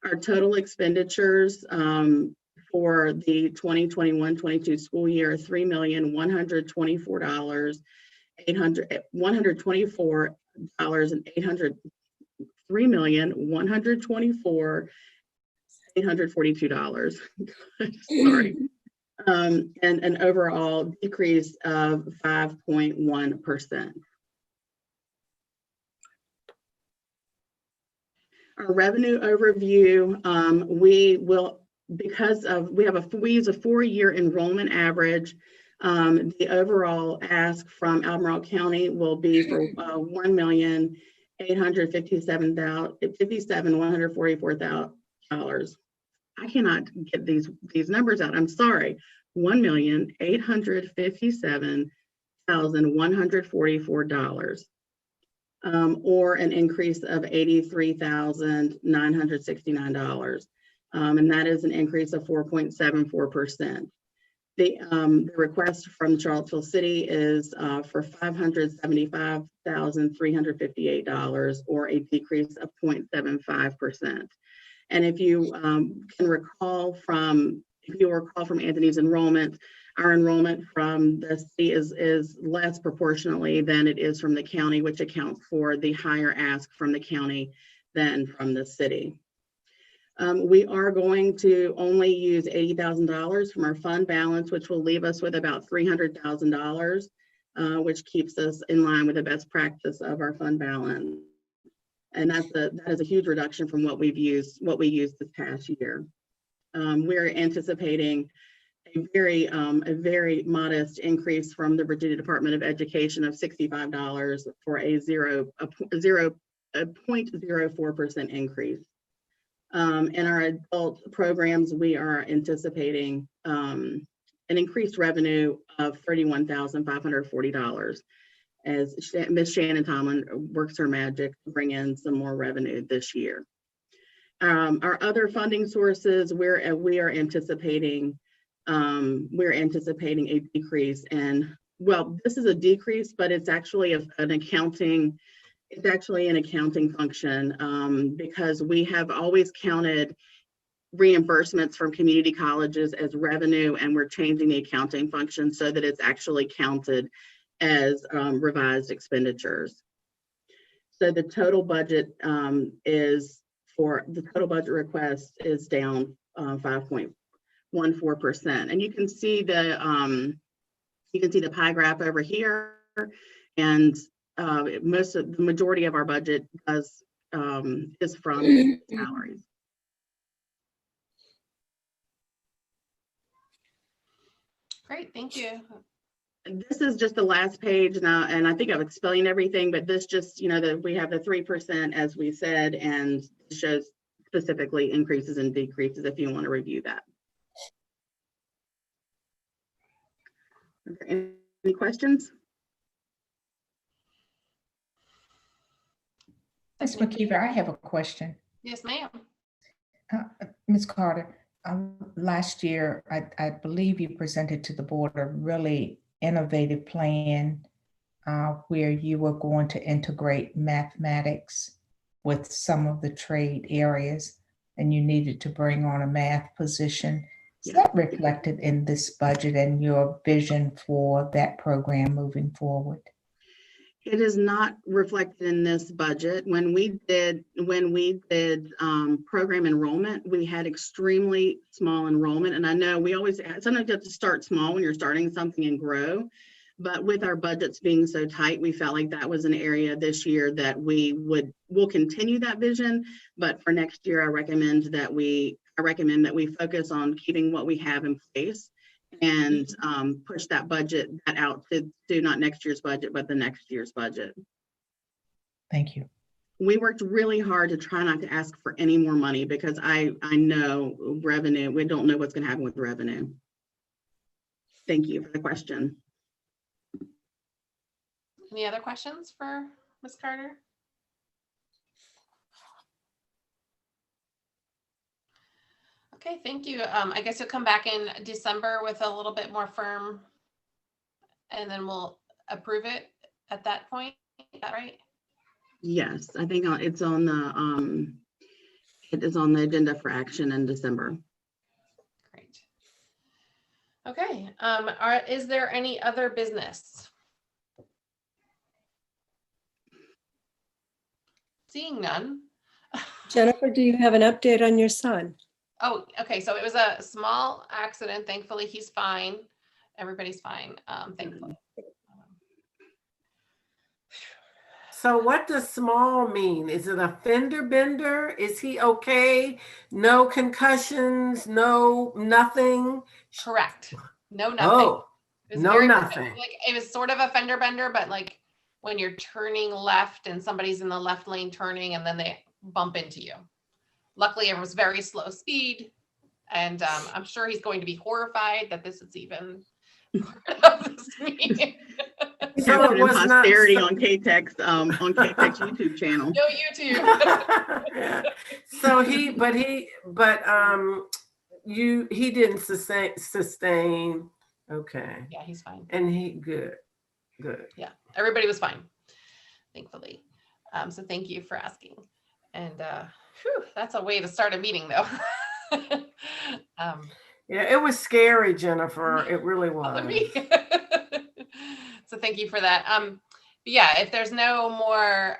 Our total expenditures for the 2021-22 school year, $3,124,842. Sorry. And an overall decrease of 5.1%. Our revenue overview, we use a 4-year enrollment average. The overall ask from Albemarle County will be for $1,857,144. I cannot get these numbers out. I'm sorry. $1,857,144. Or an increase of $83,969. And that is an increase of 4.74%. The request from Charlottesville City is for $575,358, or a decrease of 0.75%. And if you recall from Anthony's enrollment, our enrollment from the city is less proportionally than it is from the county, which accounts for the higher ask from the county than from the city. We are going to only use $80,000 from our fund balance, which will leave us with about $300,000, which keeps us in line with the best practice of our fund balance. And that is a huge reduction from what we used this past year. We're anticipating a very modest increase from the Virginia Department of Education of $65 for a 0.04% increase. In our adult programs, we are anticipating an increased revenue of $31,540 as Ms. Shannon Tomlin works her magic to bring in some more revenue this year. Our other funding sources, we are anticipating a decrease, and well, this is a decrease, but it's actually an accounting function because we have always counted reimbursements from community colleges as revenue, and we're changing the accounting function so that it's actually counted as revised expenditures. So the total budget request is down 5.14%, and you can see the pie graph over here, and the majority of our budget is from salaries. Great, thank you. This is just the last page now, and I think I've explained everything, but this just, that we have the 3% as we said, and shows specifically increases and decreases if you want to review that. Okay, any questions? Ms. McKeever, I have a question. Yes, ma'am. Ms. Carter, last year, I believe you presented to the board a really innovative plan where you were going to integrate mathematics with some of the trade areas, and you needed to bring on a math position. Is that reflected in this budget and your vision for that program moving forward? It is not reflected in this budget. When we did program enrollment, we had extremely small enrollment. And I know we always, sometimes you have to start small when you're starting something and grow. But with our budgets being so tight, we felt like that was an area this year that we'll continue that vision. But for next year, I recommend that we focus on keeping what we have in place and push that budget out to do not next year's budget, but the next year's budget. Thank you. We worked really hard to try not to ask for any more money because I know revenue, we don't know what's going to happen with revenue. Thank you for the question. Any other questions for Ms. Carter? Okay, thank you. I guess you'll come back in December with a little bit more firm, and then we'll approve it at that point. Is that right? Yes, I think it's on the it is on the agenda for action in December. Great. Okay. Is there any other business? Seeing none. Jennifer, do you have an update on your son? Oh, okay. So it was a small accident. Thankfully, he's fine. Everybody's fine. Thankfully. So what does small mean? Is it a fender bender? Is he okay? No concussions, no nothing? Correct. No nothing. Oh, It was no very- nothing. Like it was sort of a fender bender, but like when you're turning left and somebody's in the left lane turning and then they bump into you. Luckily, it was very slow speed, and I'm sure he's going to be horrified that this is even part of this meeting. So it was posterity on CATEC's YouTube channel. No YouTube. Yeah. So he didn't sustain. Okay. Yeah, he's fine. And he good. Yeah, everybody was fine, thankfully. So thank you for asking. And that's a way to start a meeting, though. Yeah, it was scary, Jennifer. It really was. So thank you for that. Yeah, if there's no more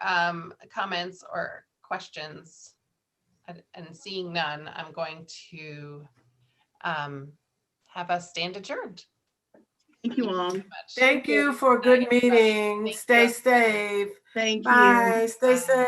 comments or questions, and seeing none, I'm going to have us stand adjourned. Thank you all. Thank you for a good meeting. Stay safe. Thank you. Bye. Stay safe.